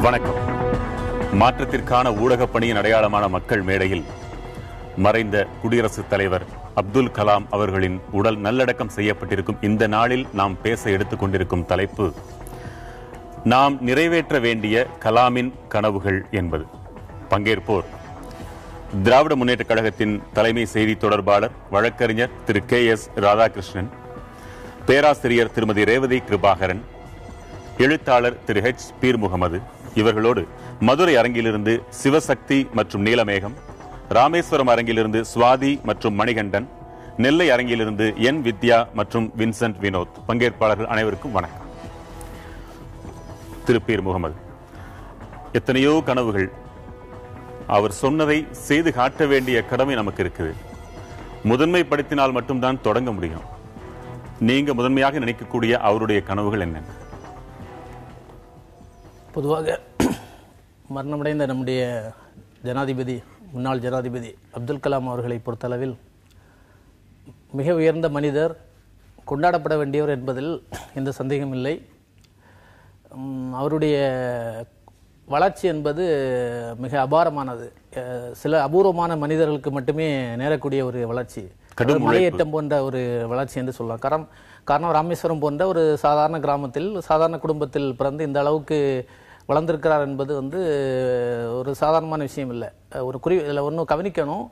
வணக்கம். மாற்றத்திற்கான ஊடக பணியின் அடையாளமான மக்கள் மேடையில் மறைந்த குடியரசுத் தலைவர் அப்துல் கலாம் அவர்களின் உடல் நல்லடக்கம் செய்யப்பட்டிருக்கும் இந்த நாளில் நாம் பேச எடுத்துக் கொண்டிருக்கும் தலைப்பு நாம் நிறைவேற்ற வேண்டிய கலாமின் கனவுகள் என்பது. பங்கேற்போர் திராவிட முன்னேற்றக் கழகத்தின் தலைமை செய்தி தொடர்பாளர் வழக்கறிஞர் திரு KS ராதாகிருஷ்ணன், பேராசிரியர் திருமதி ரேவதி கிருபாகரன், எழுத்தாளர் திரு H பீர் முகமது. இவர்களோடு மதுரை அரங்கிலிருந்து சிவசக்தி மற்றும் நீலமேகம், ராமேஸ்வரம் அரங்கிலிருந்து சுவாதி மற்றும் மணிகண்டன், நெல்லை அரங்கிலிருந்து N வித்யா மற்றும் வின்சென்ட் வினோத். பங்கேற்பாளர்கள் அனைவருக்கும் வணக்கம். திரு பீர் முகமது, எத்தனையோ கனவுகள், அவர் சொன்னதை செய்து காட்ட வேண்டிய கடமை நமக்கு இருக்குது. முதன்மைப்படுத்தினால் மட்டும்தான் தொடங்க முடியும். நீங்க முதன்மையாக நினைக்கக்கூடிய அவருடைய கனவுகள் என்ன? பொதுவாக மரணமடைந்த நம்முடைய ஜனாதிபதி, முன்னாள் ஜனாதிபதி அப்துல் கலாம் அவர்களை பொறுத்தளவில் மிக உயர்ந்த மனிதர், கொண்டாடப்பட வேண்டியவர் என்பதில் எந்த சந்தேகம் இல்லை. அவருடைய வளர்ச்சி என்பது மிக அபாரமானது. சில அபூர்வமான மனிதர்களுக்கு மட்டுமே நேரக்கூடிய ஒரு வளர்ச்சி, மலையேற்றம் போன்ற ஒரு வளர்ச்சி என்று சொல்லலாம். காரணம் ராமேஸ்வரம் போன்ற ஒரு சாதாரண கிராமத்தில், சாதாரண குடும்பத்தில் பிறந்து இந்த அளவுக்கு வளர்ந்திருக்கிறார் என்பது ஒரு சாதாரணமான விஷயம் இல்லை. இதில் ஒன்றும் கவனிக்கணும்.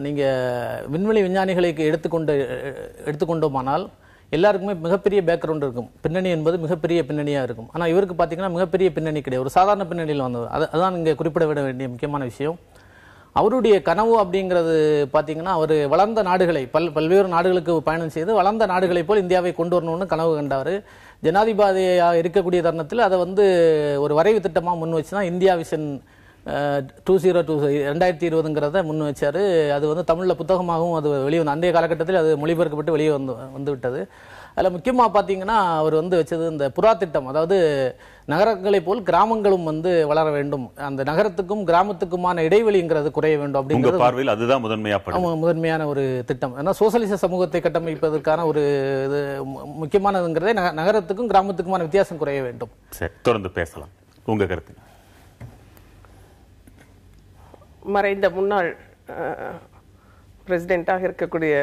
நீங்கள் விண்வெளி விஞ்ஞானிகளை எடுத்துக்கொண்டோமானால் எல்லாருக்குமே மிகப்பெரிய பேக்ரவுண்ட் இருக்கும், பின்னணி என்பது மிகப்பெரிய பின்னணியாக இருக்கும். ஆனால் இவருக்கு பார்த்தீங்கன்னா மிகப்பெரிய பின்னணி கிடையாது, ஒரு சாதாரண பின்னணியில் வந்தது. அதுதான் இங்கே குறிப்பிட வேண்டிய முக்கியமான விஷயம். அவருடைய கனவு அப்படிங்கிறது பார்த்தீங்கன்னா, அவர் வளர்ந்த நாடுகளை பல்வேறு நாடுகளுக்கு பயணம் செய்து வளர்ந்த நாடுகளை போல் இந்தியாவை கொண்டு வரணும்னு கனவு கண்டார். ஜனாதிபதியாக இருக்கக்கூடிய தருணத்தில் அதை ஒரு வரைவு திட்டமாக முன் வச்சு தான் இந்தியா விஷன் 2020ங்கிறத முன் வச்சார். அது தமிழில் புத்தகமாகவும் அது வெளியே அன்றைய காலகட்டத்தில் அது மொழிபெயர்க்கப்பட்டு வெளியே வந்து விட்டது. அதில் முக்கியமாக பார்த்தீங்கன்னா அவர் வச்சது இந்த புறா திட்டம். அதாவது நகரங்களை போல் கிராமங்களும் வளர வேண்டும், அந்த நகரத்துக்கும் கிராமத்துக்குமான இடைவெளிங்கிறது குறைய வேண்டும் அப்படிங்கிறது பார்வையில் அதுதான் முதன்மையான ஒரு திட்டம். ஏன்னா சோசலிச சமூகத்தை கட்டமைப்பதற்கான ஒரு இது முக்கியமானதுங்கிறதே நகரத்துக்கும் கிராமத்துக்குமான வித்தியாசம் குறைய வேண்டும். சரி, தொடர்ந்து பேசலாம். உங்க கருத்து? மறைந்த முன்னாள் பிரசிடென்ட்டாக இருக்கக்கூடிய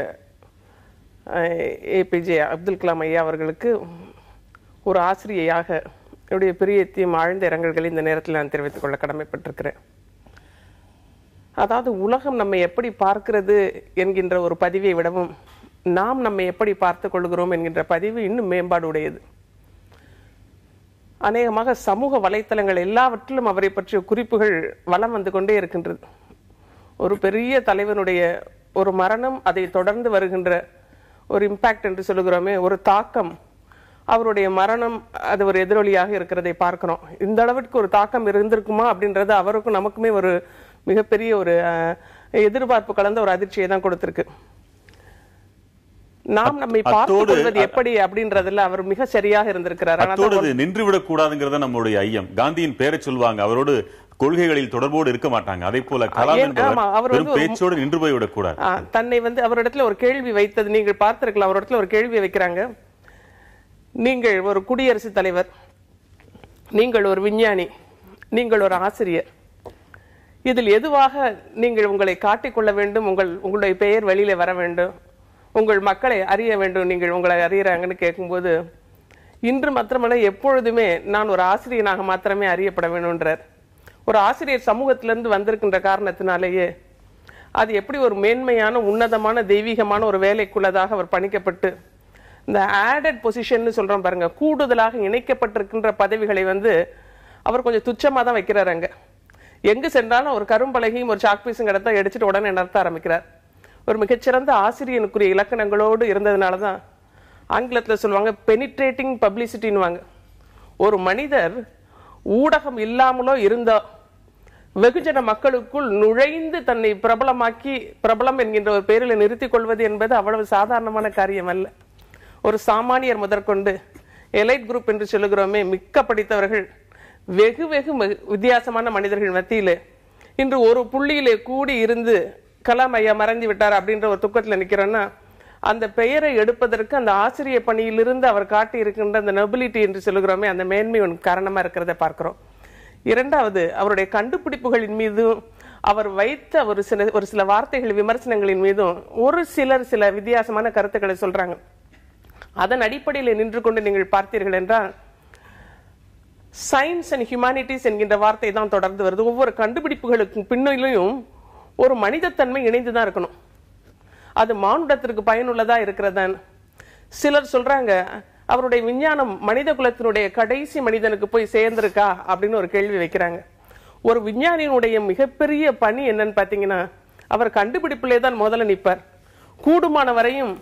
APJ அப்துல் கலாம் ஐயா அவர்களுக்கு ஒரு ஆசிரியையாக என்னுடைய பிரியத்தையும் ஆழ்ந்த இரங்கல்களை இந்த நேரத்தில் நான் தெரிவித்துக் கொள்ள கடமைப்பட்டிருக்கிறேன். அதாவது உலகம் நம்மை எப்படி பார்க்கிறது என்கின்ற ஒரு பதிவை விடவும் நாம் நம்மை எப்படி பார்த்து கொள்கிறோம் என்கின்ற பதிவு இன்னும் மேம்பாடு உடையது. அநேகமாக சமூக வலைத்தளங்கள் எல்லாவற்றிலும் அவரை பற்றிய குறிப்புகள் வலம் வந்து கொண்டே இருக்கின்றது. ஒரு பெரிய தலைவனுடைய ஒரு மரணம், அதை தொடர்ந்து வருகின்ற ஒரு இம்பாக்ட் என்று சொல்லுகிறோமே, ஒரு தாக்கம், அவருடைய மரணம் அது ஒரு எதிரொலியாக இருக்கிறதை பார்க்கிறோம். இந்த அளவிற்கு ஒரு தாக்கம் இருந்திருக்குமா அப்படின்றது அவருக்கும் நமக்குமே ஒரு மிகப்பெரிய ஒரு எதிர்பார்ப்பு கலந்த ஒரு அதிர்ச்சியை தான் கொடுத்திருக்கு. நாம் நம்மை பார்த்துக் கொள்வது எப்படி அப்படின்றதுல அவர் மிக சரியாக இருந்திருக்கிறார். நின்றுவிடக் கூடாதுங்கிறத நம்மளுடைய ஐயம். காந்தியின் பேரை சொல்வாங்க, அவரோடு கொள்கைகளில் தொடர்போடு இருக்க மாட்டாங்க. அதே போல கலாம் பேச்சோடு நின்று போய்விடக் கூடாது. தன்னை அவரிடத்துல ஒரு கேள்வி வைத்தது நீங்கள் பார்த்திருக்கலாம். அவரிடத்துல ஒரு கேள்வி வைக்கிறாங்க, நீங்கள் ஒரு குடியரசுத் தலைவர், நீங்கள் ஒரு விஞ்ஞானி, நீங்கள் ஒரு ஆசிரியர், இதில் எதுவாக நீங்கள் உங்களை காட்டிக்கொள்ள வேண்டும், உங்களுடைய பெயர் வெளியில வர வேண்டும், உங்கள் மக்களை அறிய வேண்டும், நீங்கள் உங்களை அறியறாங்கன்னு கேட்கும்போது, இன்று மாத்திரமல்ல எப்பொழுதுமே நான் ஒரு ஆசிரியனாக மாத்திரமே அறியப்பட வேண்டும்ன்றார். ஒரு ஆசிரியர் சமூகத்திலிருந்து வந்திருக்கின்ற காரணத்தினாலேயே அது எப்படி ஒரு மேன்மையான உன்னதமான தெய்வீகமான ஒரு வேலைக்குள்ளதாக அவர் பணிக்கப்பட்டு, இந்த ஆடட் பொசிஷன் சொல்றோம் பாருங்க, கூடுதலாக இணைக்கப்பட்டிருக்கின்ற பதவிகளை அவர் கொஞ்சம் துச்சமா தான் வைக்கிறார். அங்க எங்கு சென்றாலும் ஒரு கரும்பலகையும் ஒரு சாக்பீஸும் கிடத்தா எடுத்துட்டு உடனே நடத்த ஆரம்பிக்கிறார். ஒரு மிகச்சிறந்த ஆசிரியனுக்குரிய இலக்கணங்களோடு இருந்ததுனாலதான் ஆங்கிலத்துல சொல்லுவாங்க பெனிட்ரேட்டிங் பப்ளிசிட்டின்னு. ஒரு மனிதர் ஊடகம் இல்லாமலோ இருந்தா வெகுஜன மக்களுக்குள் நுழைந்து தன்னை பிரபலம் என்கின்ற ஒரு பெயரில் நிறுத்திக் கொள்வது என்பது அவ்வளவு சாதாரணமான காரியம் அல்ல. ஒரு சாமானியர் முதற்கொண்டு எலைட் குரூப் என்று சொல்லுகிறோமே, மிக்க படித்தவர்கள், வெகு வெகு வித்தியாசமான மனிதர்கள் மத்தியிலே இன்று ஒரு புள்ளியிலே கூடி இருந்து கலாம் ஐயா மறைந்து விட்டார் அப்படின்ற ஒரு துக்கத்தில் நிற்கிறோன்னா, அந்த பெயரை எடுப்பதற்கு அந்த ஆசிரிய பணியிலிருந்து அவர் காட்டி இருக்கின்ற அந்த நொபிலிட்டி என்று சொல்லுகிறோமே, அந்த மேன்மை காரணமா இருக்கிறத பார்க்கிறோம். இரண்டாவது, அவருடைய கண்டுபிடிப்புகளின் மீதும் அவர் வைத்த ஒரு சில வார்த்தைகள் விமர்சனங்களின் மீதும் ஒரு சில வித்தியாசமான கருத்துக்களை சொல்றாங்க. அதன் அடிப்படையில் நின்று கொண்டு நீங்கள் பார்த்தீர்கள் என்றால் சயின்ஸ் அண்ட் ஹியூமானிட்டிஸ் என்கின்ற வார்த்தை தான் தொடர்ந்து வருது. ஒவ்வொரு கண்டுபிடிப்புகளுக்கும் பின்னிலையும் ஒரு மனிதத்தன்மை இணைந்துதான் இருக்கணும். அது மானுடத்திற்கு பயனுள்ளதா இருக்கிறதான். சிலர் சொல்றாங்க அவருடைய விஞ்ஞானம் மனித குலத்தினுடைய கடைசி மனிதனுக்கு போய் சேர்ந்திருக்கா அப்படின்னு ஒரு கேள்வி வைக்கிறாங்க. ஒரு விஞ்ஞானியினுடைய மிகப்பெரிய பணி என்னன்னு பாத்தீங்கன்னா, அவர் கண்டுபிடிப்பிலே தான் முதல்ல நிற்பார். கூடுமான வரையும்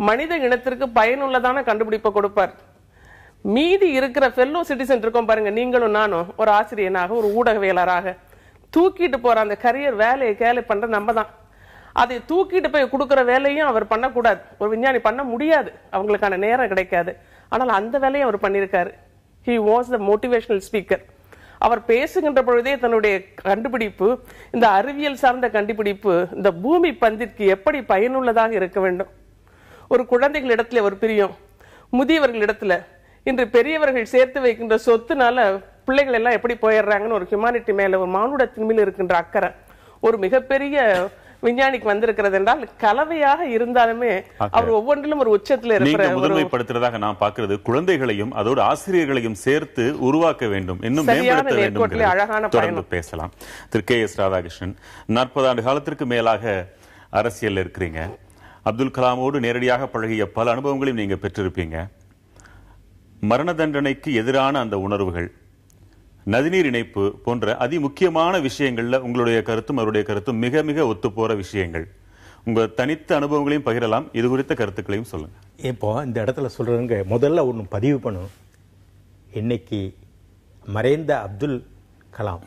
மனித இனத்திற்கு பயனுள்ளதான கண்டுபிடிப்பை கொடுப்பார். மீதி இருக்கிற ஃபெல்லோ சிட்டிசன் இருக்கோம் பாருங்க, நீங்களும் நானும் ஒரு ஆசிரியனாக ஒரு ஊடகவியலராக தூக்கிட்டு போற அந்த கரியர் வேலையை கேள்வி பண்ற நம்ம தான். அதை தூக்கிட்டு போய் கொடுக்குற வேலையும் அவர் பண்ணக்கூடாது. ஒரு விஞ்ஞானி பண்ண முடியாது, அவங்களுக்கான நேரம் கிடைக்காது. ஆனால் அந்த வேலையை அவர் பண்ணியிருக்காரு. He was the motivational speaker. அவர் பேசுகின்ற பொழுதே தன்னுடைய கண்டுபிடிப்பு, இந்த அறிவியல் சார்ந்த கண்டுபிடிப்பு இந்த பூமி பந்திற்கு எப்படி பயனுள்ளதாக இருக்க வேண்டும். ஒரு குழந்தைகளிடத்துல ஒரு பிரியம், முதியவர்களிடத்துல இன்று பெரியவர்கள் சேர்த்து வைக்கின்ற சொத்துனால பிள்ளைகள் எல்லாம் எப்படி போயிடுறாங்கன்னு ஒரு ஹியூமானிட்டி மேல, ஒரு மானுடத்தின் மேல் இருக்கின்ற அக்கறை ஒரு மிகப்பெரிய விஞ்ஞானிக்கு வந்திருக்கிறது என்றால் கலவையாக இருந்தாலுமே அவர் ஒவ்வொன்றிலும் ஒரு உச்சத்தில் இருக்கிற முதன்மைப்படுத்துறதாக நான் பார்க்கிறது குழந்தைகளையும் அதோடு ஆசிரியர்களையும் சேர்த்து உருவாக்க வேண்டும், இன்னும் மேம்படுத்த வேண்டும். அழகான தொடர்ந்து பேசலாம். திரு கே.எஸ். ராதாகிருஷ்ணன், 40 ஆண்டு காலத்திற்கு மேலாக அரசியல் இருக்கிறீங்க. அப்துல் கலாமோடு நேரடியாக பழகிய பல அனுபவங்களையும் நீங்க பெற்றிருப்பீங்க. மரண தண்டனைக்கு எதிரான அந்த உணர்வுகள், நதிநீர் இணைப்பு போன்ற அதிமுக்கியமான விஷயங்கள்ல உங்களுடைய கருத்தும் அவருடைய கருத்தும் மிக மிக ஒத்து போற விஷயங்கள். உங்க தனித்த அனுபவங்களையும் பகிரலாம், இது குறித்த கருத்துக்களையும் சொல்லுங்க. இப்போ இந்த இடத்துல சொல்றதுங்க, முதல்ல ஒன்று பதிவு பண்ணும். இன்னைக்கு மறைந்த அப்துல் கலாம்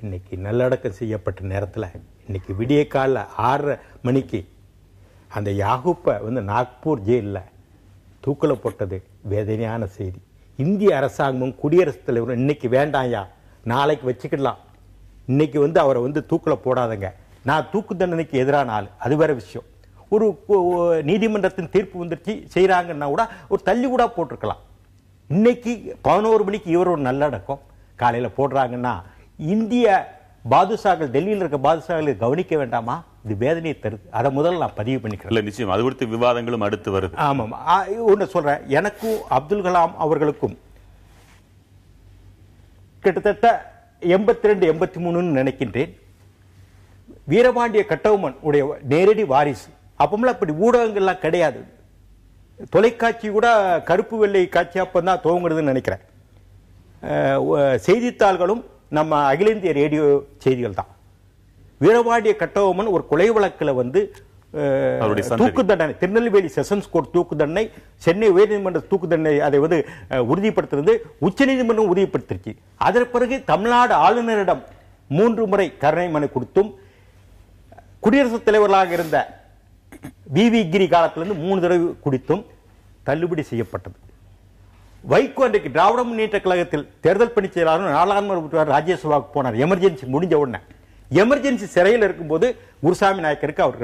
இன்னைக்கு நல்லடக்கம் செய்யப்பட்ட நேரத்தில் இன்னைக்கு விடிய காலைல 6:30 மணிக்கு அந்த யாகூப்பை நாக்பூர் ஜெயிலில் தூக்கில போட்டது வேதனையான செய்தி. இந்திய அரசாங்கமும் குடியரசுத் தலைவரும் இன்னைக்கு வேண்டாயா, நாளைக்கு வச்சுக்கலாம், இன்னைக்கு அவரை தூக்கில போடாதங்க, நான் தூக்கு தண்டனைக்கு எதிரான ஆள், அது வேற விஷயம். ஒரு நீதிமன்றத்தின் தீர்ப்பு வந்துருச்சு செய்யறாங்கன்னா கூட ஒரு தள்ளி கூட போட்டிருக்கலாம். இன்னைக்கு 11 மணிக்கு இவர் ஒரு நல்லடக்கம் காலையில போடுறாங்கன்னா இந்திய பாதுஷாக்கள், டெல்லியில் இருக்க பாதுஷாக்களை கவனிக்க வேண்டாமா? இது வேதனையை தருது. அதை முதல்ல நான் பதிவு பண்ணிக்கிறேன். நிச்சயம் அது குறித்து விவாதங்களும் அடுத்து வருது. ஆமாம், ஒன்று சொல்றேன், எனக்கும் அப்துல் கலாம் அவர்களுக்கும் கிட்டத்தட்ட 82, 83 நினைக்கின்றேன். வீரபாண்டிய கட்டபொம்மன் உடைய நேரடி வாரிசு. அப்பமெல்லாம் அப்படி ஊடகங்கள்லாம் கிடையாது. தொலைக்காட்சி கூட கருப்பு வெள்ளை காட்சி அப்பதான் துவங்குறதுன்னு நினைக்கிறேன். செய்தித்தாள்களும் நம்ம அகில இந்திய ரேடியோ செய்திகள் தான். வீரபாண்டிய கட்டபொம்மன் ஒரு கொலை வழக்கில் தூக்கு தண்டனை, திருநெல்வேலி செஷன்ஸ் கோர்ட் தூக்கு தண்டனை, சென்னை உயர்நீதிமன்ற தூக்கு தண்டனை அதை உறுதிப்படுத்துறது உச்ச நீதிமன்றம் உறுதிப்படுத்திருச்சு. அதற்கு பிறகு தமிழ்நாடு ஆளுநரிடம் 3 முறை கருணை மனு கொடுத்தும், குடியரசுத் தலைவர்களாக இருந்த வி.வி. கிரி காலத்திலிருந்து 3 தடவை குடித்தும் தள்ளுபடி செய்யப்பட்டது. வைகோ அன்றைக்கு திராவிட முன்னேற்ற கழகத்தில் தேர்தல் பணி செயலாளர் நாடாளுமன்ற ராஜ்யசபாவுக்கு போனார். எமர்ஜென்சி முடிஞ்ச உடனே, எமர்ஜென்சி சிறையில் இருக்கும்போது குருசாமி நாயக்கருக்கு அவர்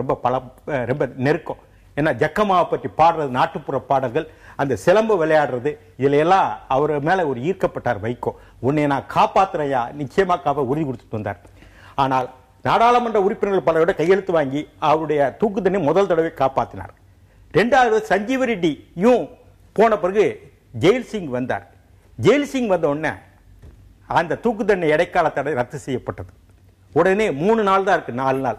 ரொம்ப நெருக்கம். ஏன்னா ஜக்கமாவை பற்றி பாடுறது, நாட்டுப்புற பாடல்கள், அந்த சிலம்பு விளையாடுறது, இதுல எல்லாம் அவர் மேல ஒரு ஈர்க்கப்பட்டார் வைகோ. உன்னை நான் காப்பாத்துறையா, நிச்சயமா உறுதி கொடுத்துட்டு வந்தார். ஆனால் நாடாளுமன்ற உறுப்பினர்கள் பலரோட கையெழுத்து வாங்கி அவருடைய தூக்கு தண்டனை முதல் தடவை காப்பாற்றினார். 2வது சஞ்சீவ ரெட்டியும் போன பிறகு ஜெயில் சிங் வந்தார். ஜெயில் சிங் வந்த உடனே அந்த தூக்கு தண்டனை இடைக்கால தடை ரத்து செய்யப்பட்டது. உடனே 3 நாள் தான் இருக்கு, 4 நாள்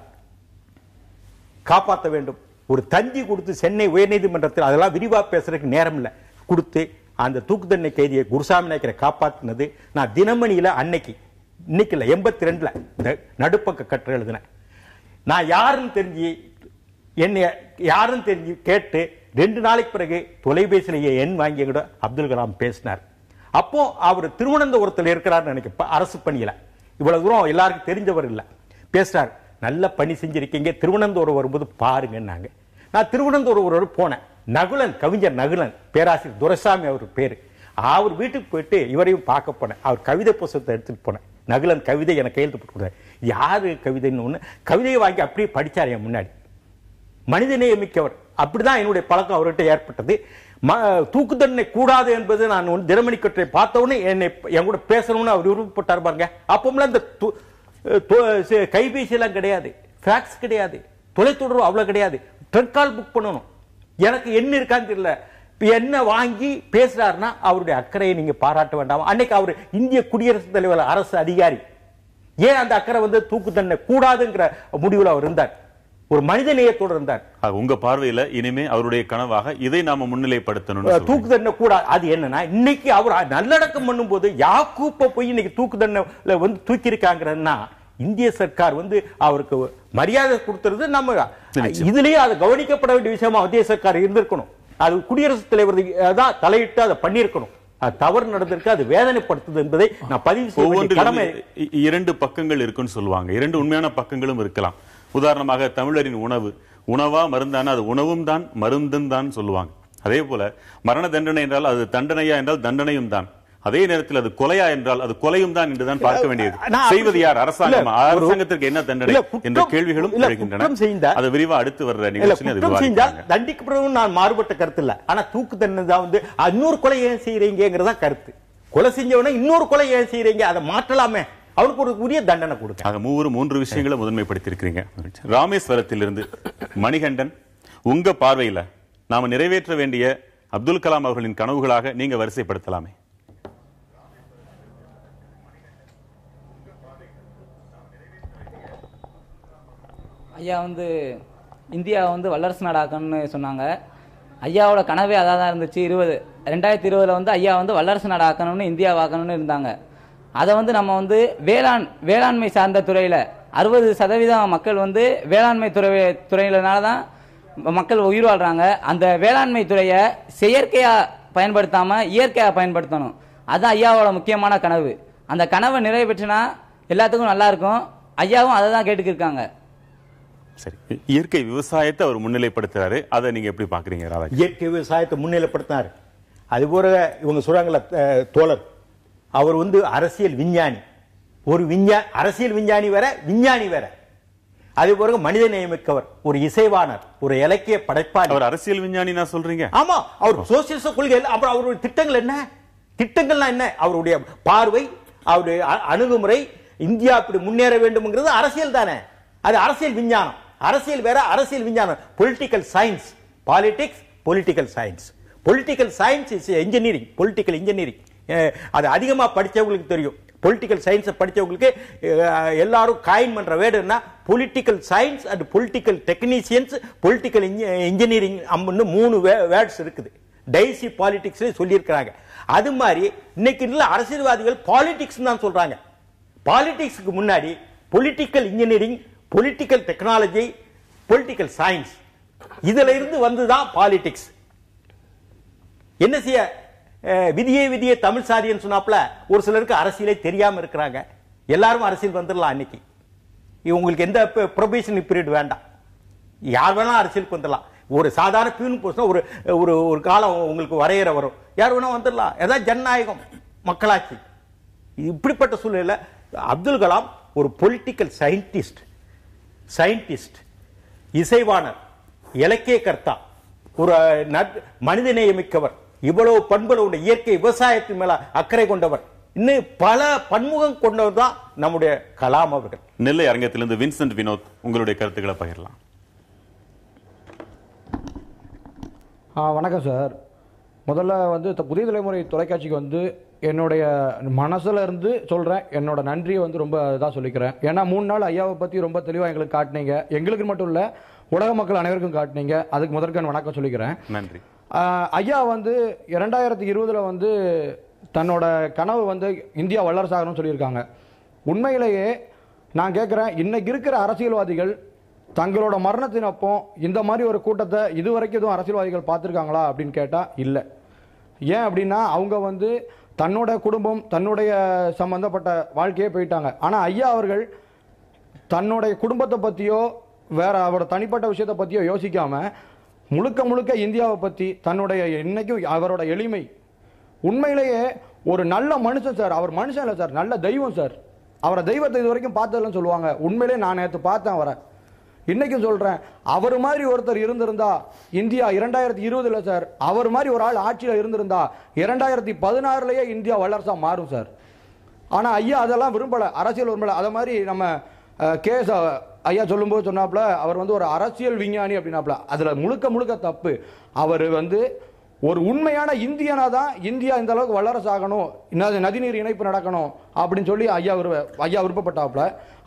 காப்பாற்ற வேண்டும். ஒரு தந்தி கொடுத்து சென்னை உயர்நீதிமன்றத்தில் அதெல்லாம் விரிவா பேசுறதுக்கு நேரம் இல்லை கொடுத்து அந்த தூக்கு தண்டனை கைதியை குருசாமி நாயக்கரை காப்பாற்றினது நான் தினமணியில இன்னைக்கு இல்ல 82ல இந்த நடுப்பக்க கட்டுரை எழுதினேன். நான் யாருன்னு தெரிஞ்சு கேட்டு 2 நாளைக்கு பிறகு தொலைபேசியிலேயே எண் வாங்கி கூட அப்துல் கலாம் பேசினார். அப்போ அவர் திருவனந்தபுரத்தில் இருக்கிறார் நினைக்க, அரசு பணியில, இவ்வளவு தூரம் எல்லாருக்கும் தெரிஞ்சவர் இல்ல. பேசுறார், நல்ல பணி செஞ்சிருக்கீங்க, திருவனந்தபுரம் வரும்போது பாருங்கன்னாங்க. நான் திருவனந்தபுரம் போனேன். நகுலன், கவிஞர் நகுலன், பேராசிரியர் துரைசாமி அவர் பேரு, அவர் வீட்டுக்கு போயிட்டு இவரையும் பார்க்க போனேன். அவர் கவிதை புத்தகத்தை எடுத்துட்டு போனேன். நகுலன் கவிதை எனக்கு கையெழுத்து போட்டு, யாரு கவிதைன்னு ஒண்ணு கவிதையை வாங்கி அப்படியே படிச்சார் என் முன்னாடி. மனிதநேயம் மிக்கவர். அப்படிதான் என்னுடைய பழக்கம் அவர்கிட்ட ஏற்பட்டது. தூக்கு தண்டனை கூடாது என்பது நான் தினமணி கட்டுரை பார்த்த உடனே என்னை என் கூட பேசணும்னு அவர் விருப்பப்பட்டார் பாருங்க. அப்போம்லாம் இந்த கைபேசி எல்லாம் கிடையாது, ஃபேக்ஸ் கிடையாது, தொலைத்தொடர்பு அவ்வளவு கிடையாது. ட்ரங்க் கால் புக் பண்ணணும். எனக்கு என்ன இருக்கான்னு தெரியல. என்ன வாங்கி பேசுறாருன்னா அவருடைய அக்கறையை நீங்க பாராட்ட வேண்டாம். அன்னைக்கு அவர் இந்திய குடியரசுத் தலைவர் அரசு அதிகாரி. ஏன் அந்த அக்கறை தூக்கு தண்டனை கூடாதுங்கிற முடிவில் அவர் இருந்தார். ஒரு மனித நேயத்தோடு இருந்தார். உங்க பார்வையில இனிமே அவருடைய கனவாக இதை நாம முன்னிலைப்படுத்தணும். தூக்கு தண்டனை கூடாது. அது என்னன்னா இன்னைக்கு அவர் நல்லடக்கம் பண்ணும் போது யாக்கூப்ப போய் இன்னைக்கு தூக்கு தண்டனை தூக்கி இருக்காங்கன்னா இந்திய சர்க்கார் அவருக்கு மரியாதை கொடுத்துறது நம்ம இதுலயே அது கவனிக்கப்பட வேண்டிய விஷயமா மத்திய சர்க்கார் இருந்திருக்கணும். அது குடியரசுத் தலைவர் தான் தலையிட்டு அதை பண்ணியிருக்கணும். தவறு நடந்திருக்கு, அது வேதனைப்படுத்துது என்பதை நான் பதிவு செய்ய கடமை. இரண்டு பக்கங்கள் இருக்குன்னு சொல்லுவாங்க, இரண்டு உண்மையான பக்கங்களும் இருக்கலாம். உதாரணமாக தமிழரின் உணவா மருந்தான அது உணவும் தான் மருந்தும் தான் சொல்லுவாங்க. அதே போல மரண தண்டனை என்றால் அது தண்டனையா என்றால் தண்டனையும் தான். அதே நேரத்தில் அது கொலையா என்றால் அது கொலையும் தான் என்றுதான் பார்க்க வேண்டியது. செய்வது யார்? அரசாங்கம். அரசாங்கத்திற்கு என்ன தண்டனை என்ற கேள்விகளும் எழுகின்றன. அது விரிவா அடுத்து வர்ற நிகழ்ச்சியில் தண்டிக்கப்படுவதும் நான் மாறுபட்ட கருத்து இல்ல. ஆனா தூக்கு தண்டனை தான் இன்னொரு கொலை ஏன் செய்யறீங்கிறதா கருத்து. கொலை செஞ்சவன இன்னொரு கொலை ஏன் செய்யறீங்க, அதை மாற்றலாமே, அவனுக்கு ஒரு உரிய தண்டனை கொடுக்க. ஆக மூன்று விஷயங்களை முதன்மைப்படுத்தியிருக்கிறீங்க. ராமேஸ்வரத்திலிருந்து மணிகண்டன், உங்க பார்வையில நாம நிறைவேற்ற வேண்டிய அப்துல் கலாம் அவர்களின் கனவுகளாக நீங்க வரிசைப்படுத்தலாமே. ஐயா இந்தியா வல்லரசு நாடாக்கணும்னு சொன்னாங்க. ஐயாவோட கனவே அதாக தான் இருந்துச்சு. 2020 ஐயா வல்லரசு நாடாக்கணும்னு இந்தியா வாக்கணும்னு இருந்தாங்க. அதை நம்ம வேளாண்மை சார்ந்த துறையில் 60% மக்கள் வேளாண்மை துறையினால தான் மக்கள் உயிர் வாழ்றாங்க. அந்த வேளாண்மை துறையை செயற்கையாக பயன்படுத்தாமல் இயற்கையாக பயன்படுத்தணும். அதுதான் ஐயாவோட முக்கியமான கனவு. அந்த கனவை நிறைவேற்றினா எல்லாத்துக்கும் நல்லா இருக்கும். ஐயாவும் அதை தான் கேட்டுக்கிருக்காங்க. சரி, இயற்கை விவசாயத்தை அவர் முன்னிலைப்படுத்துறாரு, அதை நீங்க எப்படி பாக்குறீங்க? இயற்கை விவசாயத்தை முன்னிலைப்படுத்தினாரு. அது போல இவங்க சொல்றாங்கல்ல தோழர், அவர் அரசியல் விஞ்ஞானி. ஒரு அரசியல் விஞ்ஞானி வேற, விஞ்ஞானி வேற. அதே போல மனித நேயமிக்கவர், ஒரு இசைவாணர், ஒரு இலக்கிய படைப்பாளர். அவர் அரசியல் விஞ்ஞானி நான் சொல்றீங்க? ஆமா, அவர் சோசியலிச கொள்கை. அப்புறம் அவருடைய திட்டங்கள் என்ன? திட்டங்கள்லாம் என்ன? அவருடைய பார்வை, அவருடைய அணுகுமுறை, இந்தியா இப்படி முன்னேற வேண்டும்ங்கிறது அரசியல் தானே. அது அரசியல் விஞ்ஞானம். அரசியல் வேற, அரசியல் விஞ்ஞானம். Political science, politics, political science. Political science is engineering, political engineering. அது அதிகமா படிச்சவங்களுக்கு தெரியும். பொலிட்டிக்கல் சயின்ஸ் படிச்சவங்களுக்கு எல்லாரும் காயின் பண்ற வேர்டு என்ன? Political science and political technicians, political engineering 3 words இருக்குது. டைசி பாலிடிக்ஸ் சொல்லி இருக்கிறாங்க. அது மாதிரி இன்னைக்கு அரசியல்வாதிகள் பாலிடிக்ஸ் தான் சொல்றாங்க. பாலிடிக்ஸ்க்கு முன்னாடி political engineering, political technology, political science, இதுல இருந்து வந்துதான் பாலிடிக்ஸ். என்ன செய்ய? விதியை தமிழ் சாதின்னு சொன்னாப்ல ஒரு சிலருக்கு அரசியலே தெரியாம இருக்கிறாங்க. எல்லாரும் அரசியல் வந்துடலாம். அன்னைக்கு உங்களுக்கு எந்த ப்ரொபேஷன் பீரியட் வேண்டாம், யார் வேணா அரசியலுக்கு வந்துடலாம். ஒரு சாதாரண பியூன் போஸ்ட்னா ஒரு காலம் உங்களுக்கு வரையறை வரும், யார் வேணா வந்துடலாம். ஏதாவது ஜனநாயகம், மக்களாட்சி. இப்படிப்பட்ட சூழ்நிலை அப்துல் கலாம் ஒரு பொலிட்டிக்கல் சயின்டிஸ்ட், இசைவாணர், இலக்கிய கர்த்தா, ஒரு மனித நேயமிக்கவர், இவ்வளவு பண்புள்ள இயற்கை விவசாயத்தின் மேல அக்கறை கொண்டவர், இன்னும் பல பன்முகம் கொண்டவர் தான் நம்முடைய கலாம் அவர்கள். நெல்லை அரங்கத்திலிருந்து வின்சென்ட் வினோத், உங்களுடைய கருத்துக்களை பகிரலாம். வணக்கம் சார். முதல்ல புதிய தலைமுறை தொலைக்காட்சிக்கு என்னுடைய மனசுல இருந்து சொல்றேன், என்னோட நன்றியை ரொம்ப இதாக சொல்லிக்கிறேன். ஏன்னா 3 நாள் ஐயாவை பத்தி ரொம்ப தெளிவாக எங்களுக்கு காட்டினீங்க. எங்களுக்கு மட்டும் இல்ல, உலக மக்கள் அனைவருக்கும் காட்டினீங்க. அதுக்கு முதற்கண் வணக்கம் சொல்லிக்கிறேன். நன்றி. ஐயா 2020 தன்னோட கனவு இந்தியா வல்லரசாகணும்னு சொல்லியிருக்காங்க. உண்மையிலேயே நான் கேட்குறேன், இன்னைக்கு இருக்கிற அரசியல்வாதிகள் தங்களோட மரணத்தின் அப்போ இந்த மாதிரி ஒரு கூட்டத்தை இதுவரைக்கும் எதுவும் அரசியல்வாதிகள் பார்த்துருக்காங்களா அப்படின்னு கேட்டால் இல்லை. ஏன் அப்படின்னா அவங்க தன்னோட குடும்பம், தன்னுடைய சம்பந்தப்பட்ட வாழ்க்கையே போயிட்டாங்க. ஆனால் ஐயா அவர்கள் தன்னுடைய குடும்பத்தை பற்றியோ வேற அவரோட தனிப்பட்ட விஷயத்தை பற்றியோ யோசிக்காம முழுக்க இந்தியாவை பற்றி தன்னுடைய இன்னைக்கும் அவரோட எளிமை, உண்மையிலேயே ஒரு நல்ல மனுஷன் சார். அவர் மனுஷன் இல்லை சார், நல்ல தெய்வம் சார். அவரை தெய்வத்தை இது வரைக்கும் பார்த்ததில்லன்னு சொல்லுவாங்க. உண்மையிலேயே நான் நேற்று பார்த்தேன் அவரை. இன்னைக்கு சொல்றேன், அவர் மாதிரி ஒருத்தர் இருந்திருந்தா இந்தியா 2020 சார், அவர் மாதிரி ஒரு ஆள் ஆட்சியில் இருந்திருந்தா 2016 இந்தியா வல்லரசா மாறும் சார். ஆனா ஐயா அதெல்லாம் விரும்பல, அரசியல் விரும்பல. அத மாதிரி நம்ம கேஸ் ஐயா சொல்லும்போது சொன்னாப்ல, அவர் வந்து ஒரு அரசியல் விஞ்ஞானி அப்படின்னாப்ல. அதுல முழுக்க முழுக்க தப்பு. அவர் வந்து ஒரு உண்மையான இந்தியனா தான் இந்தியா இந்த அளவுக்கு வல்லரசு ஆகணும், நதிநீர் இணைப்பு நடக்கணும் அப்படின்னு சொல்லி ஐயா விருப்பப்பட்டாப்ல.